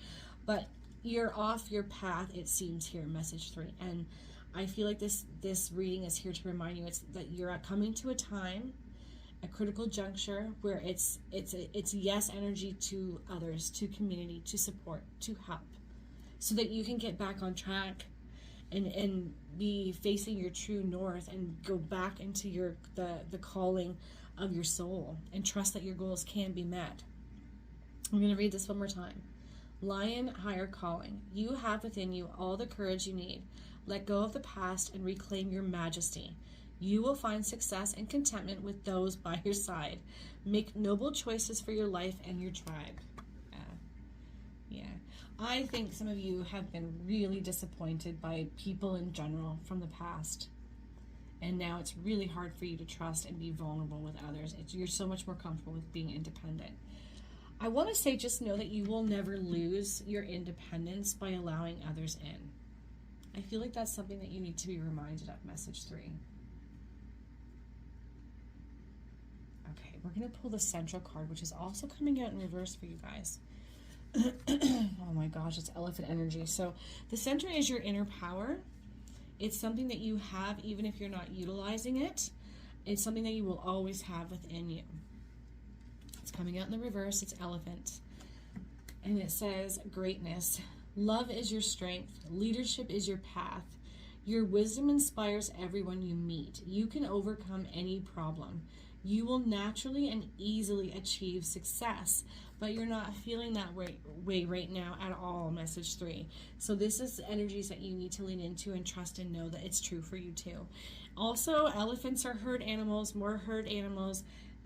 But you're off your path, it seems here, message 3. And I feel like this reading is here to remind you that you're coming to a time, a critical juncture, where it's yes energy to others, to community, to support, to help, so that you can get back on track and be facing your true north and go back into the calling of your soul and trust that your goals can be met. I'm going to read this one more time. Lion, higher calling. You have within you all the courage you need. Let go of the past and reclaim your majesty. You will find success and contentment with those by your side. Make noble choices for your life and your tribe. Yeah. I think some of you have been really disappointed by people in general from the past. And now it's really hard for you to trust and be vulnerable with others. You're so much more comfortable with being independent. I want to say, just know that you will never lose your independence by allowing others in. I feel like that's something that you need to be reminded of, message 3. Okay, we're going to pull the central card, which is also coming out in reverse for you guys. Oh my gosh, it's elephant energy. So the center is your inner power. It's something that you have even if you're not utilizing it. It's something that you will always have within you. It's coming out in the reverse. It's elephant. And it says greatness. Love is your strength. Leadership is your path. Your wisdom inspires everyone you meet. You can overcome any problem. You will naturally and easily achieve success, but you're not feeling that way right now at all, message 3. So this is energies that you need to lean into and trust and know that it's true for you too. Also, elephants are herd animals, more herd animals.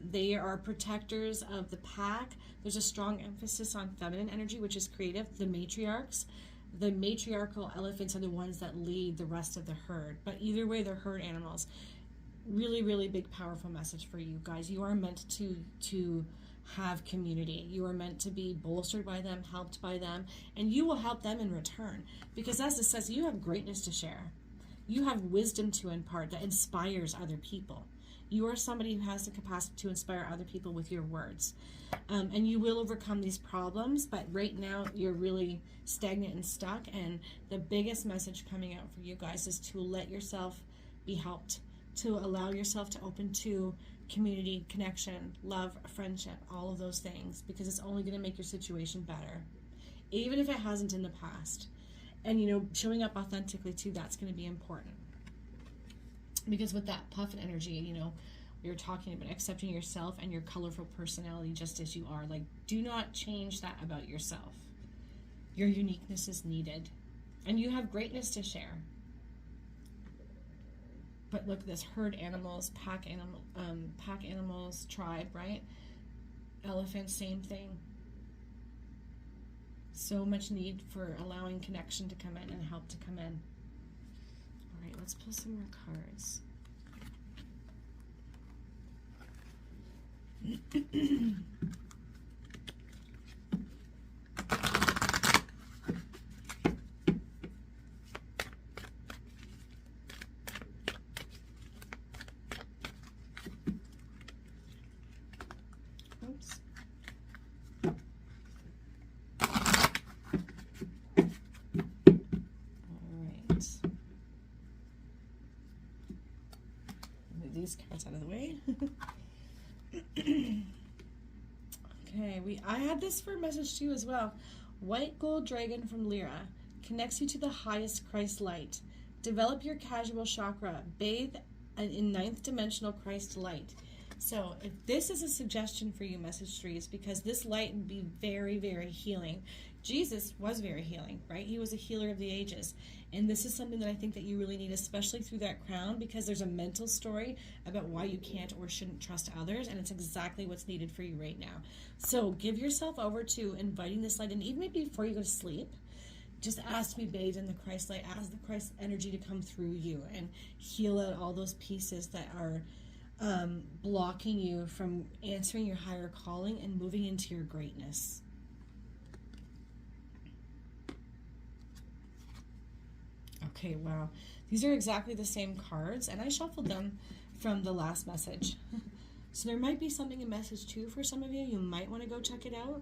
They are protectors of the pack. There's a strong emphasis on feminine energy, which is creative, the matriarchs. The matriarchal elephants are the ones that lead the rest of the herd. But either way, they're herd animals. Really, really big, powerful message for you guys. You are meant to have community. You are meant to be bolstered by them, helped by them, and you will help them in return. Because as it says, you have greatness to share. You have wisdom to impart that inspires other people. You are somebody who has the capacity to inspire other people with your words. And you will overcome these problems, but right now you're really stagnant and stuck. And the biggest message coming out for you guys is to let yourself be helped, to allow yourself to open to community, connection, love, friendship, all of those things, because it's only going to make your situation better, even if it hasn't in the past. And, you know, showing up authentically too, that's going to be important. Because with that puffin energy, you know, we were talking about accepting yourself and your colorful personality just as you are. Like, do not change that about yourself. Your uniqueness is needed. And you have greatness to share. But look at this, herd animals, pack animals, tribe, right? Elephants, same thing. So much need for allowing connection to come in and help to come in. All right, let's pull some more cards. Oops. These cards out of the way. Okay, I had this for message 2 as well. White gold dragon from Lyra connects you to the highest Christ light. Develop your casual chakra. Bathe in 9th dimensional Christ light. So if this is a suggestion for you, message 3, is because this light would be very, very healing. Jesus was very healing, right? He was a healer of the ages. And this is something that I think that you really need, especially through that crown, because there's a mental story about why you can't or shouldn't trust others, and it's exactly what's needed for you right now. So give yourself over to inviting this light, and even maybe before you go to sleep, just ask to be bathed in the Christ light. Ask the Christ energy to come through you and heal out all those pieces that are blocking you from answering your higher calling and moving into your greatness. Okay, wow. These are exactly the same cards, and I shuffled them from the last message. So there might be something in message 2 for some of you. You might want to go check it out.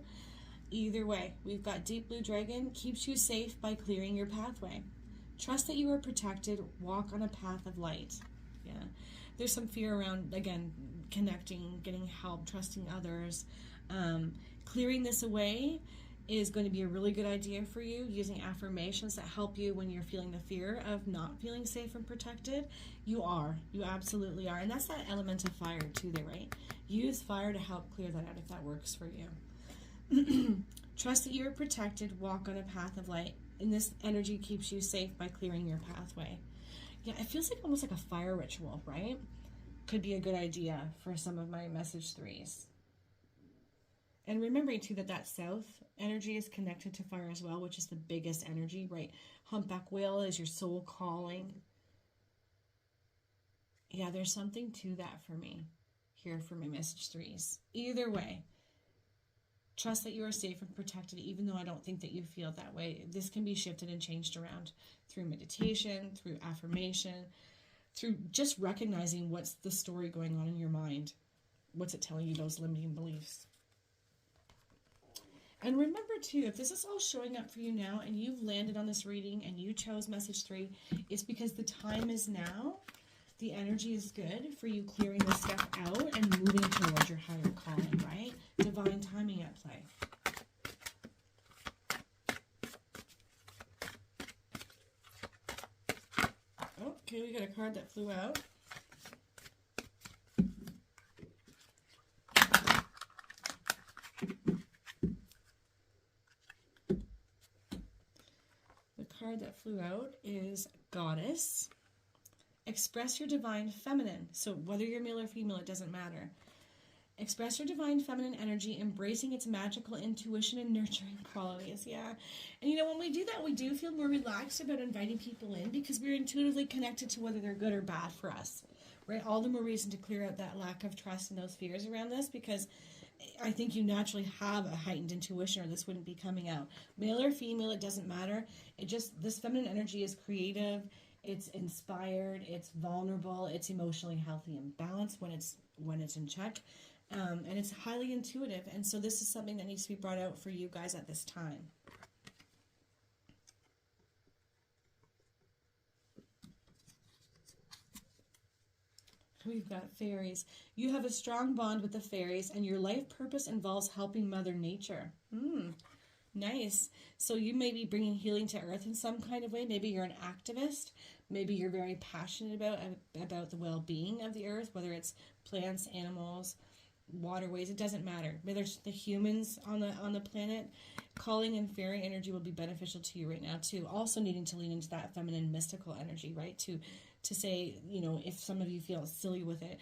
Either way, we've got Deep Blue Dragon, keeps you safe by clearing your pathway. Trust that you are protected, walk on a path of light. Yeah. There's some fear around, again, connecting, getting help, trusting others. Clearing this away is going to be a really good idea for you, using affirmations that help you when you're feeling the fear of not feeling safe and protected. You absolutely are. And that's that element of fire too there, right? Use fire to help clear that out if that works for you. Trust that you're protected, walk on a path of light. And this energy keeps you safe by clearing your pathway. Yeah, it feels like almost like a fire ritual, right? Could be a good idea for some of my message 3s. And remembering too that south energy is connected to fire as well, which is the biggest energy, right? Humpback whale is your soul calling. Yeah, there's something to that for me here for my message 3s. Either way, trust that you are safe and protected, even though I don't think that you feel that way. This can be shifted and changed around through meditation, through affirmation, through just recognizing what's the story going on in your mind. What's it telling you, those limiting beliefs? And remember too, if this is all showing up for you now and you've landed on this reading and you chose message 3, it's because the time is now. The energy is good for you clearing this stuff out and moving towards your higher calling, right? Divine timing at play. Okay, we got a card that flew out. The card that flew out is Goddess. Express your divine feminine. So whether you're male or female, it doesn't matter. Express your divine feminine energy, embracing its magical intuition and nurturing qualities. Yeah. And when we do that, we do feel more relaxed about inviting people in because we're intuitively connected to whether they're good or bad for us. Right? All the more reason to clear out that lack of trust and those fears around this, because I think you naturally have a heightened intuition or this wouldn't be coming out. Male or female, it doesn't matter. This feminine energy is creative, it's inspired, it's vulnerable, it's emotionally healthy and balanced when it's in check. And it's highly intuitive. And so this is something that needs to be brought out for you guys at this time. We've got fairies. You have a strong bond with the fairies, and your life purpose involves helping Mother Nature. Nice. So you may be bringing healing to Earth in some kind of way. Maybe you're an activist. Maybe you're very passionate about the well-being of the Earth, whether it's plants, animals, waterways. It doesn't matter. Whether it's the humans on the planet, calling in fairy energy will be beneficial to you right now too. Also needing to lean into that feminine mystical energy, right? To say, if some of you feel silly with it,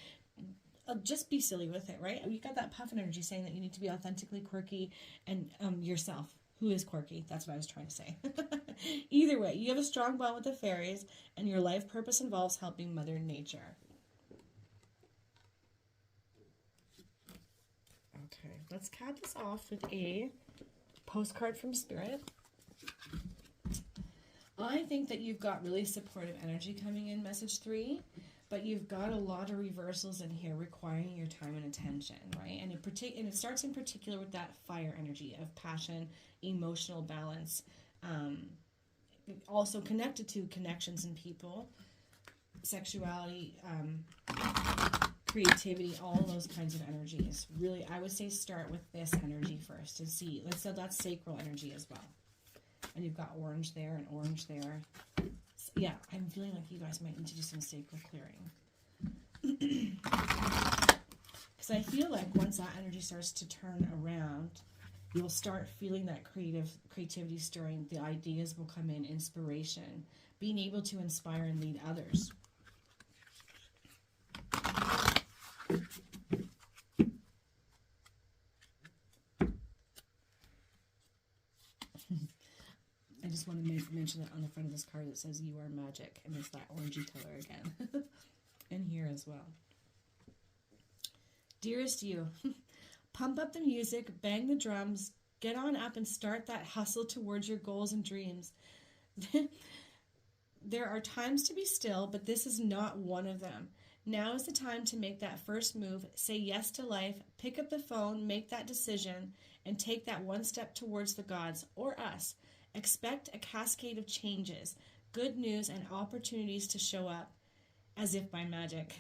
just be silly with it, right? You got that puffin energy saying that you need to be authentically quirky and yourself. Who is quirky? That's what I was trying to say. Either way, you have a strong bond with the fairies, and your life purpose involves helping Mother Nature. Okay, let's cap this off with a postcard from Spirit. I think that you've got really supportive energy coming in, message 3, but you've got a lot of reversals in here requiring your time and attention, right? And it starts in particular with that fire energy of passion, emotional balance, also connected to connections in people, sexuality, creativity, all those kinds of energies. Really, I would say start with this energy first and see. Let's say that's sacral energy as well. And you've got orange there and orange there. Yeah, I'm feeling like you guys might need to do some sacral clearing. Because I feel like once that energy starts to turn around, you'll start feeling that creativity stirring. The ideas will come in, inspiration, being able to inspire and lead others. I just want to mention that on the front of this card that says you are magic, and it's that orangey color again. And here as well. Dearest you, pump up the music, bang the drums, get on up and start that hustle towards your goals and dreams. There are times to be still, but this is not one of them. Now is the time to make that first move, say yes to life, pick up the phone, make that decision, and take that one step towards the gods, or us. Expect a cascade of changes, good news, and opportunities to show up, as if by magic.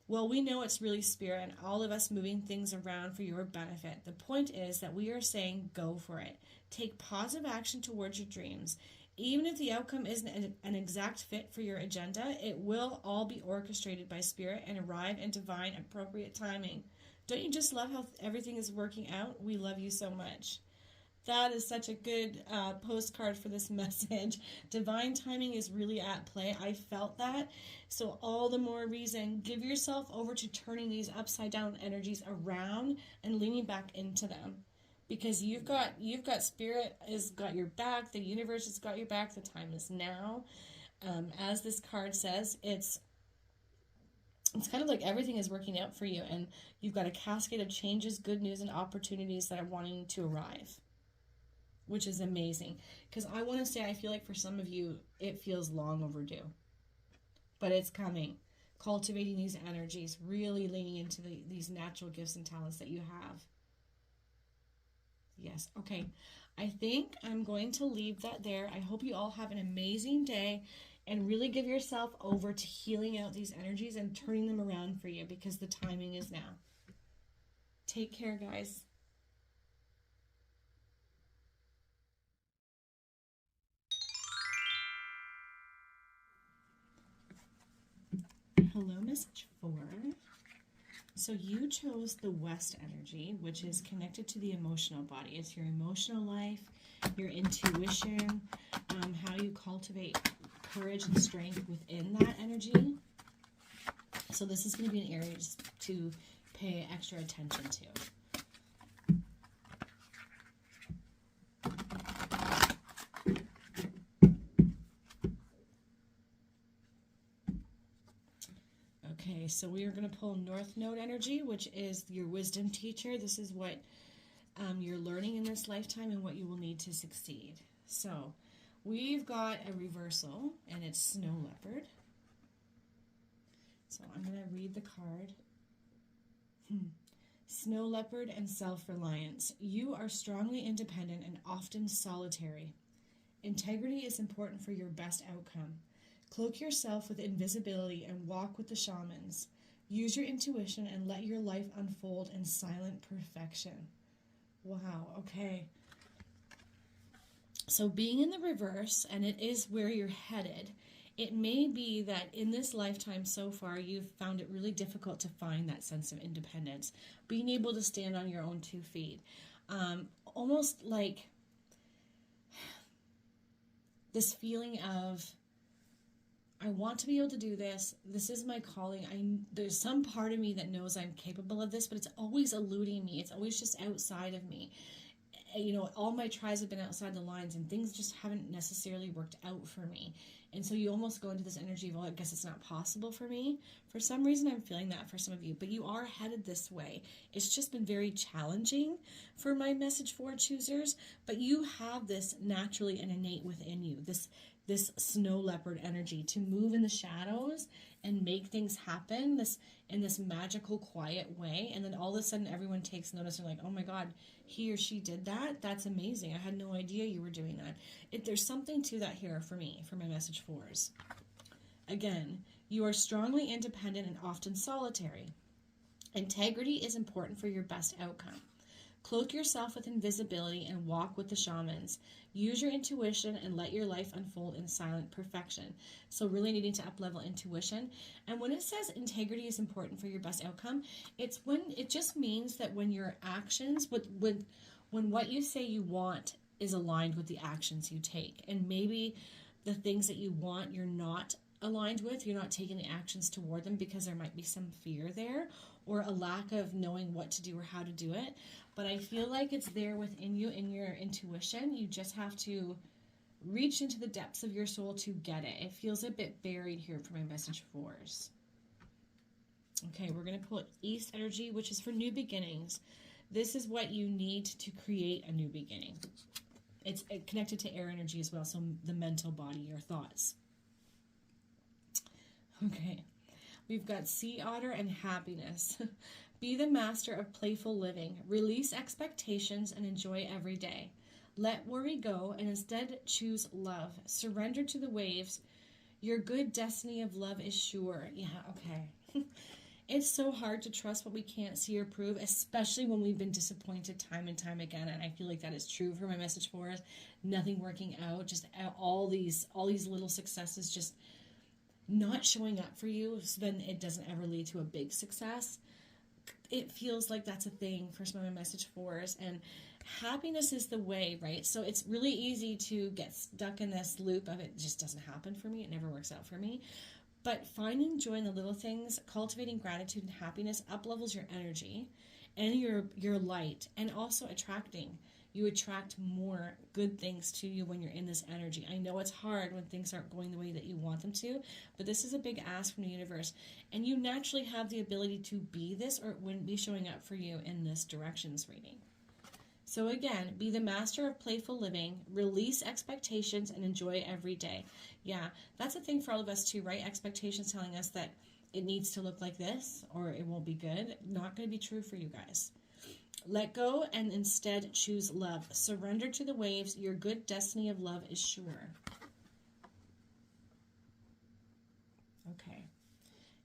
Well, we know it's really spirit and all of us moving things around for your benefit. The point is that we are saying go for it. Take positive action towards your dreams. Even if the outcome isn't an exact fit for your agenda, it will all be orchestrated by spirit and arrive in divine, appropriate timing. Don't you just love how everything is working out? We love you so much. That is such a good postcard for this message. Divine timing is really at play. I felt that. So all the more reason, give yourself over to turning these upside down energies around and leaning back into them. Because you've got spirit has got your back, the universe has got your back, the time is now. As this card says, it's kind of like everything is working out for you, and you've got a cascade of changes, good news, and opportunities that are wanting to arrive, which is amazing. Because I want to say, I feel like for some of you, it feels long overdue. But it's coming. Cultivating these energies, really leaning into these natural gifts and talents that you have. Yes, okay. I think I'm going to leave that there. I hope you all have an amazing day and really give yourself over to healing out these energies and turning them around for you, because the timing is now. Take care, guys. Hello, message 4. So you chose the West energy, which is connected to the emotional body. It's your emotional life, your intuition, how you cultivate courage and strength within that energy. So this is going to be an area to pay extra attention to. Okay, so we are going to pull North Node energy, which is your wisdom teacher. This is what you're learning in this lifetime and what you will need to succeed. So we've got a reversal, and it's Snow Leopard. So I'm going to read the card. Snow Leopard and self-reliance. You are strongly independent and often solitary. Integrity is important for your best outcome. Cloak yourself with invisibility and walk with the shamans. Use your intuition and let your life unfold in silent perfection. Wow, okay. So being in the reverse, and it is where you're headed, it may be that in this lifetime so far, you've found it really difficult to find that sense of independence, being able to stand on your own 2 feet. Almost like this feeling of, I want to be able to do this. This is my calling. There's some part of me that knows I'm capable of this, but it's always eluding me. It's always just outside of me. You know, all my tries have been outside the lines, and things just haven't necessarily worked out for me. And so you almost go into this energy of, well, I guess it's not possible for me. For some reason, I'm feeling that for some of you, but you are headed this way. It's just been very challenging for my message 4 choosers, but you have this naturally and innate within you, this snow leopard energy to move in the shadows and make things happen in this magical, quiet way. And then all of a sudden everyone takes notice and like, oh my God, he or she did that. That's amazing. I had no idea you were doing that. There's something to that here for me, for my message 4s. Again, you are strongly independent and often solitary. Integrity is important for your best outcome. Cloak yourself with invisibility and walk with the shamans. Use your intuition and let your life unfold in silent perfection. So really needing to up-level intuition. And when it says integrity is important for your best outcome, it just means that when your actions, when what you say you want is aligned with the actions you take. And maybe the things that you want you're not aligned with, you're not taking the actions toward them because there might be some fear there or a lack of knowing what to do or how to do it. But I feel like it's there within you in your intuition. You just have to Reach into the depths of your soul to get it. It feels a bit buried here for my message 4s. Okay, we're going to pull East energy, which is for new beginnings. This is what you need to create a new beginning. It's connected to air energy as well, so the mental body, your thoughts. Okay, we've got Sea Otter and happiness. Be the master of playful living. Release expectations and enjoy every day. Let worry go and instead choose love. Surrender to the waves. Your good destiny of love is sure. Yeah, okay. It's so hard to trust what we can't see or prove, especially when we've been disappointed time and time again. And I feel like that is true for my message 4s. Nothing working out, just all these little successes just not showing up for you, so then it doesn't ever lead to a big success. It feels like that's a thing for some of my message 4s, and happiness is the way, right? So it's really easy to get stuck in this loop of it just doesn't happen for me, it never works out for me. But finding joy in the little things, cultivating gratitude and happiness up-levels your energy and your light, and also attracting. You attract more good things to you when you're in this energy. I know it's hard when things aren't going the way that you want them to, but this is a big ask from the universe. And you naturally have the ability to be this, or it wouldn't be showing up for you in this directions reading. So again, be the master of playful living, release expectations, and enjoy every day. Yeah, that's a thing for all of us too, right? Expectations telling us that it needs to look like this or it won't be good. Not going to be true for you guys. Let go and instead choose love. Surrender to the waves. Your good destiny of love is sure. Okay.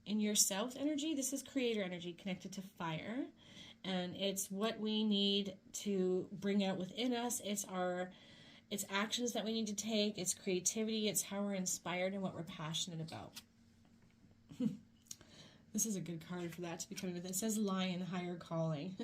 In your South energy, this is creator energy connected to fire. And it's what we need to bring out within us. It's actions that we need to take. It's creativity. It's how we're inspired and what we're passionate about. This is a good card for that to be coming with. It says Lion, higher calling.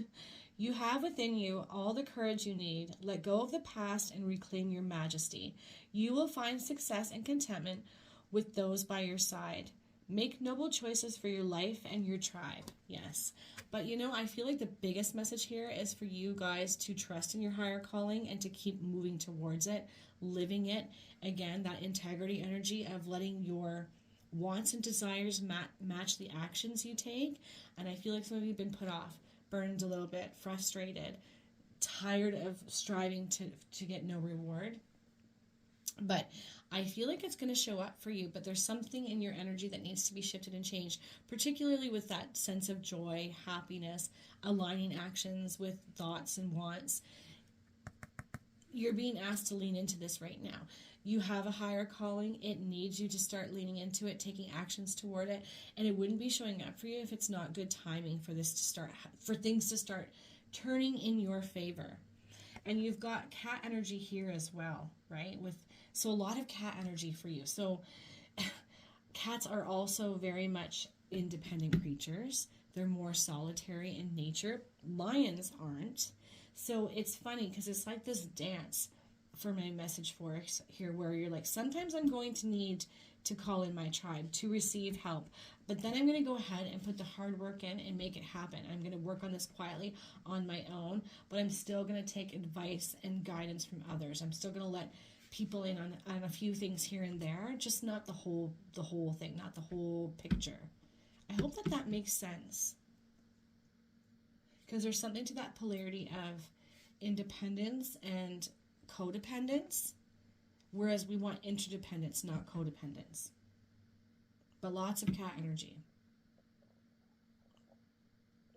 You have within you all the courage you need. Let go of the past and reclaim your majesty. You will find success and contentment with those by your side. Make noble choices for your life and your tribe. Yes. But I feel like the biggest message here is for you guys to trust in your higher calling and to keep moving towards it, living it. Again, that integrity energy of letting your wants and desires match the actions you take. And I feel like some of you have been put off, burned a little bit, frustrated, tired of striving to get no reward. But I feel like it's going to show up for you, but there's something in your energy that needs to be shifted and changed, particularly with that sense of joy, happiness, aligning actions with thoughts and wants. You're being asked to lean into this right now. You have a higher calling. It needs you to start leaning into it, taking actions toward it, and it wouldn't be showing up for you if it's not good timing for things to start turning in your favor. And you've got cat energy here as well, right? So a lot of cat energy for you. So cats are also very much independent creatures. They're more solitary in nature. Lions aren't. So it's funny because it's like this dance for my message for us here where you're like, sometimes I'm going to need to call in my tribe to receive help, but then I'm going to go ahead and put the hard work in and make it happen. I'm going to work on this quietly on my own, but I'm still going to take advice and guidance from others. I'm still going to let people in on a few things here and there, just not the whole thing, not the whole picture. I hope that makes sense, because there's something to that polarity of independence and codependence, whereas we want interdependence, not codependence. But lots of cat energy.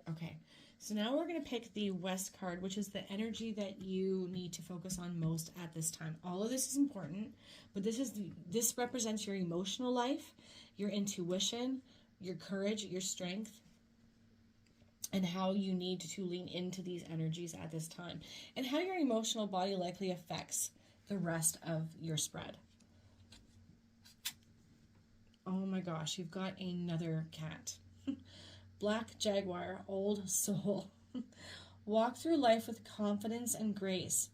Okay, so now we're going to pick the West card, which is the energy that you need to focus on most at this time. All of this is important, but this represents your emotional life, your intuition, your courage, your strength, and how you need to lean into these energies at this time, and how your emotional body likely affects the rest of your spread. Oh my gosh, you've got another cat. Black Jaguar, old soul. Walk through life with confidence and grace.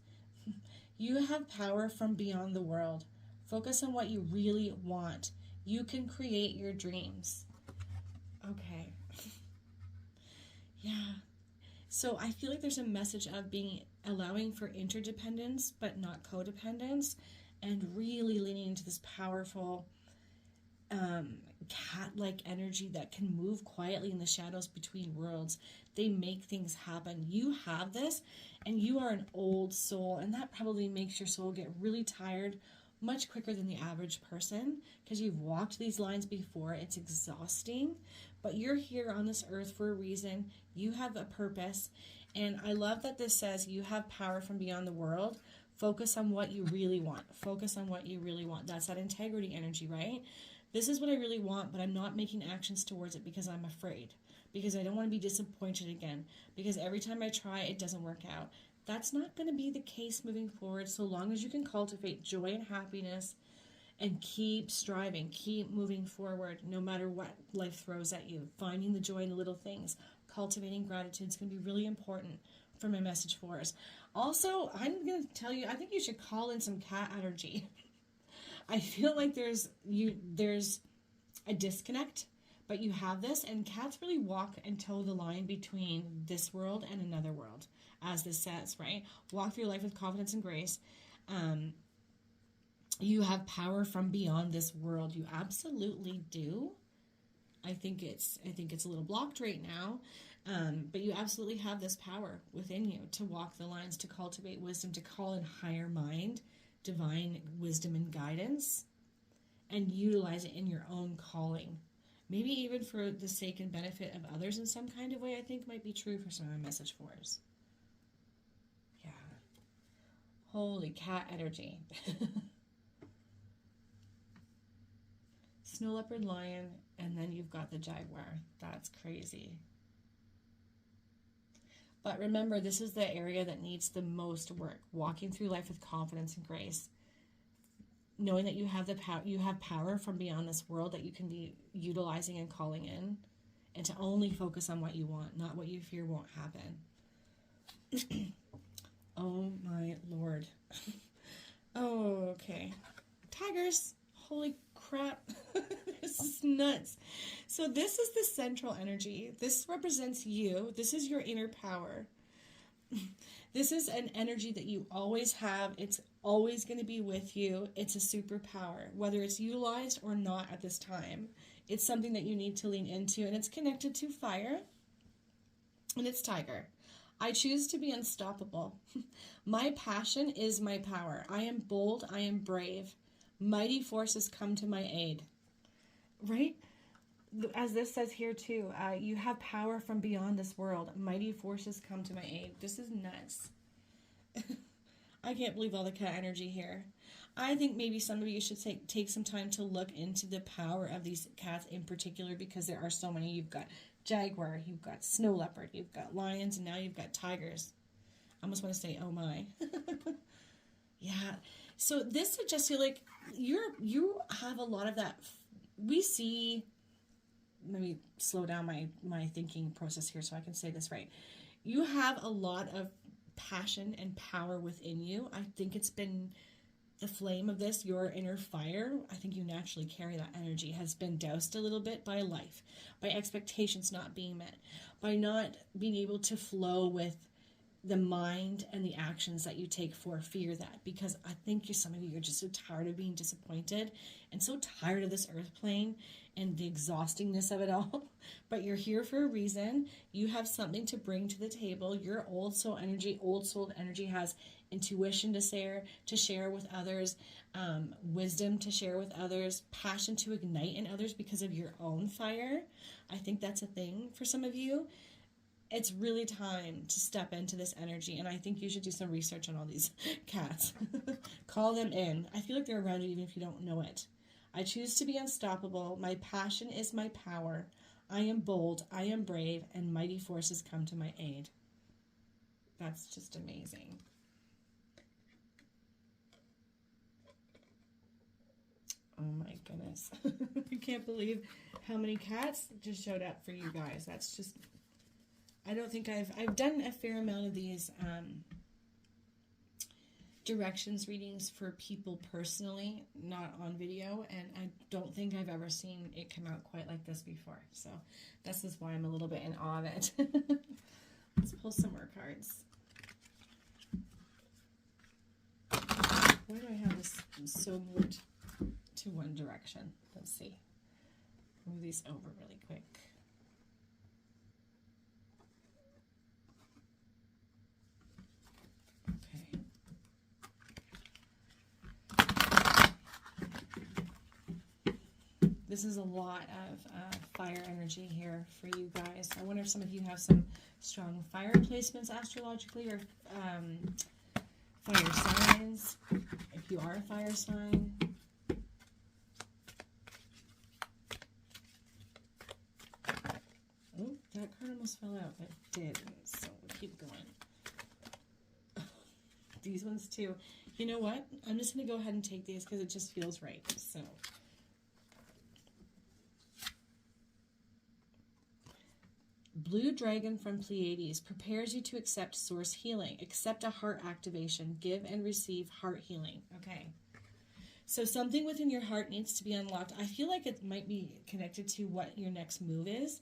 You have power from beyond the world. Focus on what you really want. You can create your dreams. Okay. Yeah. So I feel like there's a message of allowing for interdependence, but not codependence. and really leaning into this powerful cat-like energy that can move quietly in the shadows between worlds. They make things happen. You have this, and you are an old soul, and that probably makes your soul get really tired much quicker than the average person, because you've walked these lines before. It's exhausting, but you're here on this earth for a reason. You have a purpose, and I love that this says you have power from beyond the world. Focus on what you really want. Focus on what you really want. That's that integrity energy, right? This is what I really want, but I'm not making actions towards it because I'm afraid, because I don't want to be disappointed again, because every time I try, it doesn't work out. That's not going to be the case moving forward, so long as you can cultivate joy and happiness and keep striving, keep moving forward, no matter what life throws at you. Finding the joy in the little things, cultivating gratitude is going to be really important for my message for us. Also, I'm going to tell you, I think you should call in some cat energy. I feel like there's a disconnect, but you have this, and cats really walk and toe the line between this world and another world, as this says, right? Walk through your life with confidence and grace. You have power from beyond this world. You absolutely do. I think it's a little blocked right now, but you absolutely have this power within you to walk the lines, to cultivate wisdom, to call in higher mind, divine wisdom and guidance, and utilize it in your own calling. Maybe even for the sake and benefit of others in some kind of way, I think might be true for some of my message for us. Yeah. Holy cat energy. Snow leopard, lion, and then you've got the jaguar. That's crazy. But remember, this is the area that needs the most work. Walking through life with confidence and grace. Knowing that you have you have power from beyond this world that you can be utilizing and calling in. And to only focus on what you want, not what you fear won't happen. Oh my Lord. Oh, okay. Tigers. Holy crap. This is nuts. So this is the central energy. This represents you. This is your inner power. This is an energy that you always have. It's always going to be with you. It's a superpower, whether it's utilized or not at this time. It's something that you need to lean into, and it's connected to fire, and it's tiger. I choose to be unstoppable. My passion is my power. I am bold. I am brave. Mighty forces come to my aid. Right? As this says here too, you have power from beyond this world. Mighty forces come to my aid. This is nuts. I can't believe all the cat energy here. I think maybe some of you should take some time to look into the power of these cats in particular, because there are so many. You've got jaguar, you've got snow leopard, you've got lions, and now you've got tigers. I almost want to say, oh my. Yeah. So this suggests you like you have a lot of that. We see. Let me slow down my thinking process here so I can say this right. You have a lot of passion and power within you. I think it's been the flame of this, your inner fire. I think you naturally carry that energy, has been doused a little bit by life, by expectations not being met, by not being able to flow with the mind and the actions that you take for fear that, because I think some of you are just so tired of being disappointed and so tired of this earth plane and the exhaustingness of it all. But you're here for a reason. You have something to bring to the table. Your old soul energy has intuition to share with others, wisdom to share with others, passion to ignite in others because of your own fire. I think that's a thing for some of you. It's really time to step into this energy, and I think you should do some research on all these cats. Call them in. I feel like they're around you even if you don't know it. I choose to be unstoppable. My passion is my power. I am bold. I am brave, and mighty forces come to my aid. That's just amazing. Oh my goodness. I can't believe how many cats just showed up for you guys. That's just... I don't think I've done a fair amount of these directions readings for people personally, not on video, and I don't think I've ever seen it come out quite like this before. So this is why I'm a little bit in awe of it. Let's pull some more cards. Why do I have this so moved to one direction? Let's see. Move these over really quick. This is a lot of fire energy here for you guys. I wonder if some of you have some strong fire placements astrologically, or fire signs, if you are a fire sign. Oh, that card almost fell out, but it didn't, so we'll keep going. These ones too. You know what? I'm just going to go ahead and take these because it just feels right. So, Blue Dragon from Pleiades prepares you to accept source healing. Accept a heart activation. Give and receive heart healing. Okay. So something within your heart needs to be unlocked. I feel like it might be connected to what your next move is,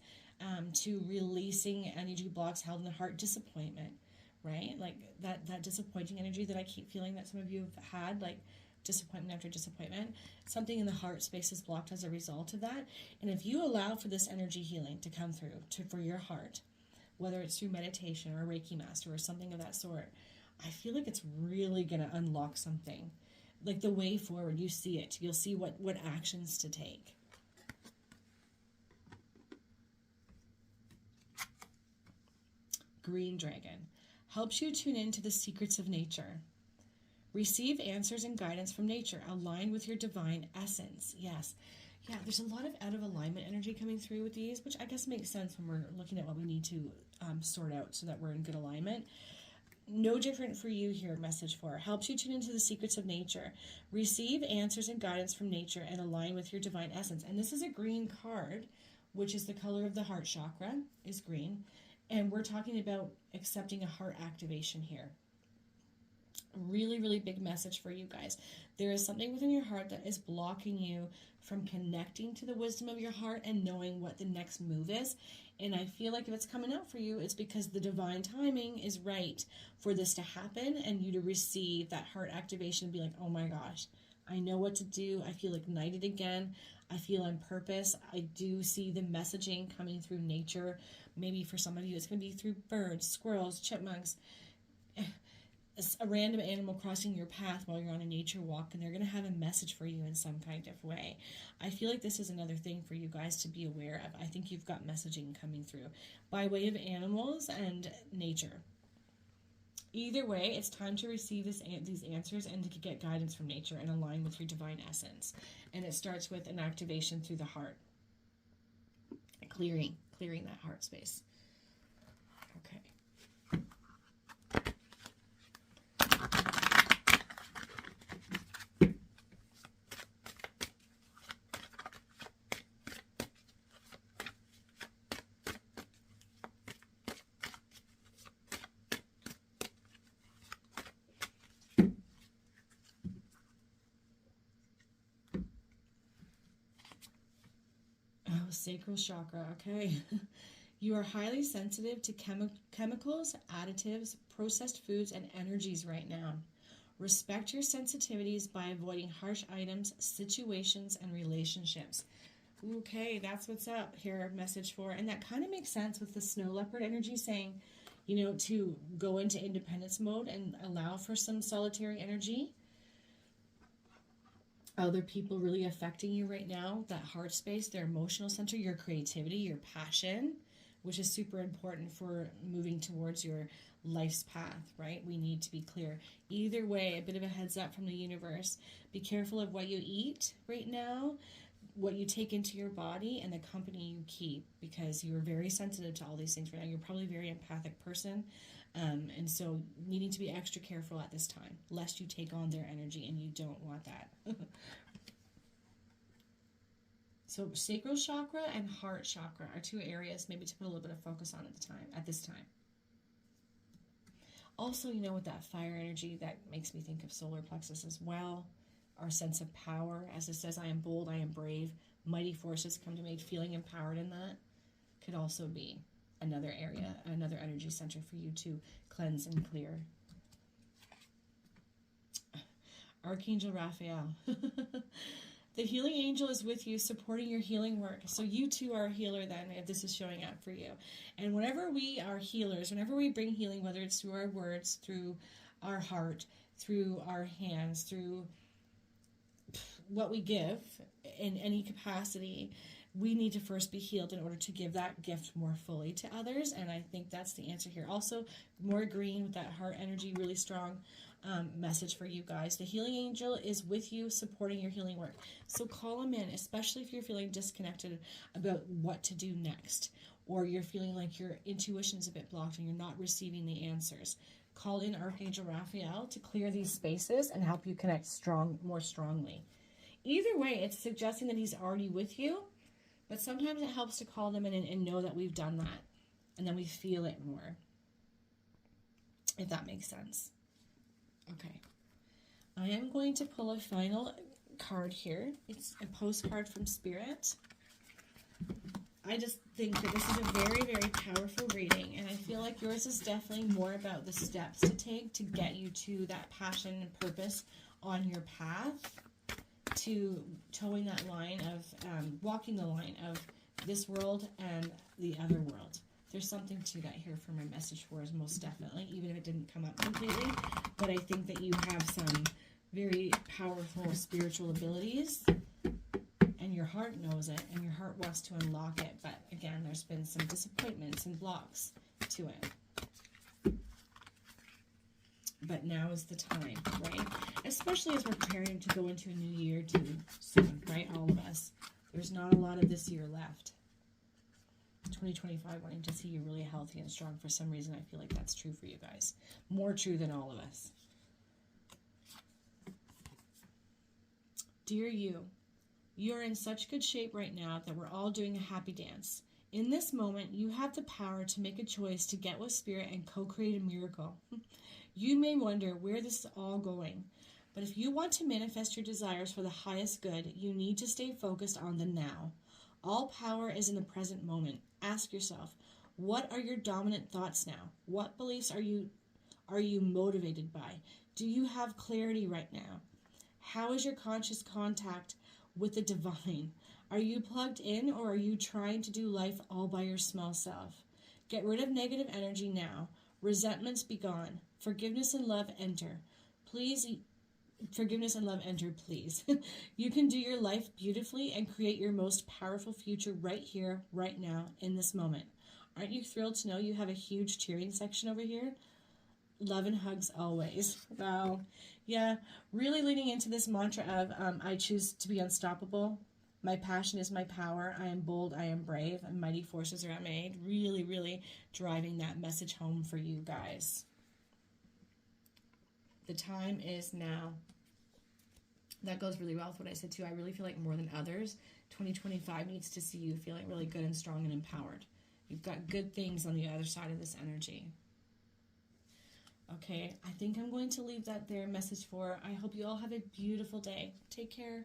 to releasing energy blocks held in the heart. Disappointment, right? Like that disappointing energy that I keep feeling that some of you have had, like disappointment after disappointment. Something in the heart space is blocked as a result of that. And if you allow for this energy healing to come through for your heart, whether it's through meditation or a Reiki master or something of that sort, I feel like it's really going to unlock something. Like the way forward, you see it. You'll see what actions to take. Green Dragon helps you tune into the secrets of nature. Receive answers and guidance from nature. Align with your divine essence. Yes. Yeah, there's a lot of out of alignment energy coming through with these, which I guess makes sense when we're looking at what we need to sort out so that we're in good alignment. No different for you here, message 4. Helps you tune into the secrets of nature. Receive answers and guidance from nature and align with your divine essence. And this is a green card, which is the color of the heart chakra, is green. And we're talking about accepting a heart activation here. Really, really big message for you guys. There is something within your heart that is blocking you from connecting to the wisdom of your heart and knowing what the next move is. And I feel like if it's coming out for you, it's because the divine timing is right for this to happen and you to receive that heart activation and be like, oh my gosh, I know what to do. I feel ignited again. I feel on purpose. I do see the messaging coming through nature. Maybe for some of you, it's going to be through birds, squirrels, chipmunks, a random animal crossing your path while you're on a nature walk, and they're going to have a message for you in some kind of way. I feel like this is another thing for you guys to be aware of. I think you've got messaging coming through by way of animals and nature. Either way, it's time to receive these answers and to get guidance from nature and align with your divine essence. And it starts with an activation through the heart. Clearing that heart space. Okay. Sacral chakra, okay. You are highly sensitive to chemicals, additives, processed foods, and energies right now. Respect your sensitivities by avoiding harsh items, situations, and relationships. Okay, that's what's up here, message 4. And that kind of makes sense with the snow leopard energy saying, you know, to go into independence mode and allow for some solitary energy. Other people really affecting you right now, that heart space, their emotional center, your creativity, your passion, which is super important for moving towards your life's path, right? We need to be clear. Either way, a bit of a heads up from the universe. Be careful of what you eat right now, what you take into your body, and the company you keep, because you're very sensitive to all these things right now. You're probably a very empathic person. And so needing to be extra careful at this time, lest you take on their energy, and you don't want that. So sacral chakra and heart chakra are two areas maybe to put a little bit of focus on at this time. Also, you know, with that fire energy, that makes me think of solar plexus as well. Our sense of power, as it says, I am bold, I am brave. Mighty forces come to me, feeling empowered in that could also be another area, another energy center for you to cleanse and clear. Archangel Raphael. The healing angel is with you, supporting your healing work. So you too are a healer then, if this is showing up for you. And whenever we are healers, whenever we bring healing, whether it's through our words, through our heart, through our hands, through what we give in any capacity, we need to first be healed in order to give that gift more fully to others. And I think that's the answer here. Also, more green with that heart energy, really strong message for you guys. The healing angel is with you, supporting your healing work. So call him in, especially if you're feeling disconnected about what to do next, or you're feeling like your intuition is a bit blocked and you're not receiving the answers. Call in Archangel Raphael to clear these spaces and help you connect more strongly. Either way, it's suggesting that he's already with you, but sometimes it helps to call them in and know that we've done that, and then we feel it more, if that makes sense. Okay, I am going to pull a final card here. It's a postcard from Spirit. I just think that this is a very, very powerful reading, and I feel like yours is definitely more about the steps to take to get you to that passion and purpose on your path, to towing that line of, walking the line of this world and the other world. There's something to that here for my message for us, most definitely, even if it didn't come up completely. But I think that you have some very powerful spiritual abilities, and your heart knows it, and your heart wants to unlock it. But again, there's been some disappointments and blocks to it. But now is the time, right? Especially as we're preparing to go into a new year too soon, right? All of us. There's not a lot of this year left. 2025, wanting to see you really healthy and strong. For some reason, I feel like that's true for you guys. More true than all of us. Dear you, you are in such good shape right now that we're all doing a happy dance. In this moment, you have the power to make a choice to get with Spirit and co-create a miracle. You may wonder where this is all going, but if you want to manifest your desires for the highest good, you need to stay focused on the now. All power is in the present moment. Ask yourself, what are your dominant thoughts now? What beliefs are you motivated by? Do you have clarity right now? How is your conscious contact with the divine? Are you plugged in, or are you trying to do life all by your small self? Get rid of negative energy now. Resentments be gone. Forgiveness and love enter. Please, forgiveness and love enter, please. You can do your life beautifully and create your most powerful future right here, right now, in this moment. Aren't you thrilled to know you have a huge cheering section over here? Love and hugs always. Wow. Yeah, really leaning into this mantra of I choose to be unstoppable. My passion is my power. I am bold. I am brave. And mighty forces are at my aid. Really, really driving that message home for you guys. The time is now. That goes really well with what I said too. I really feel like more than others, 2025 needs to see you feeling really good and strong and empowered. You've got good things on the other side of this energy. Okay, I think I'm going to leave that there. Message 4. I hope you all have a beautiful day. Take care.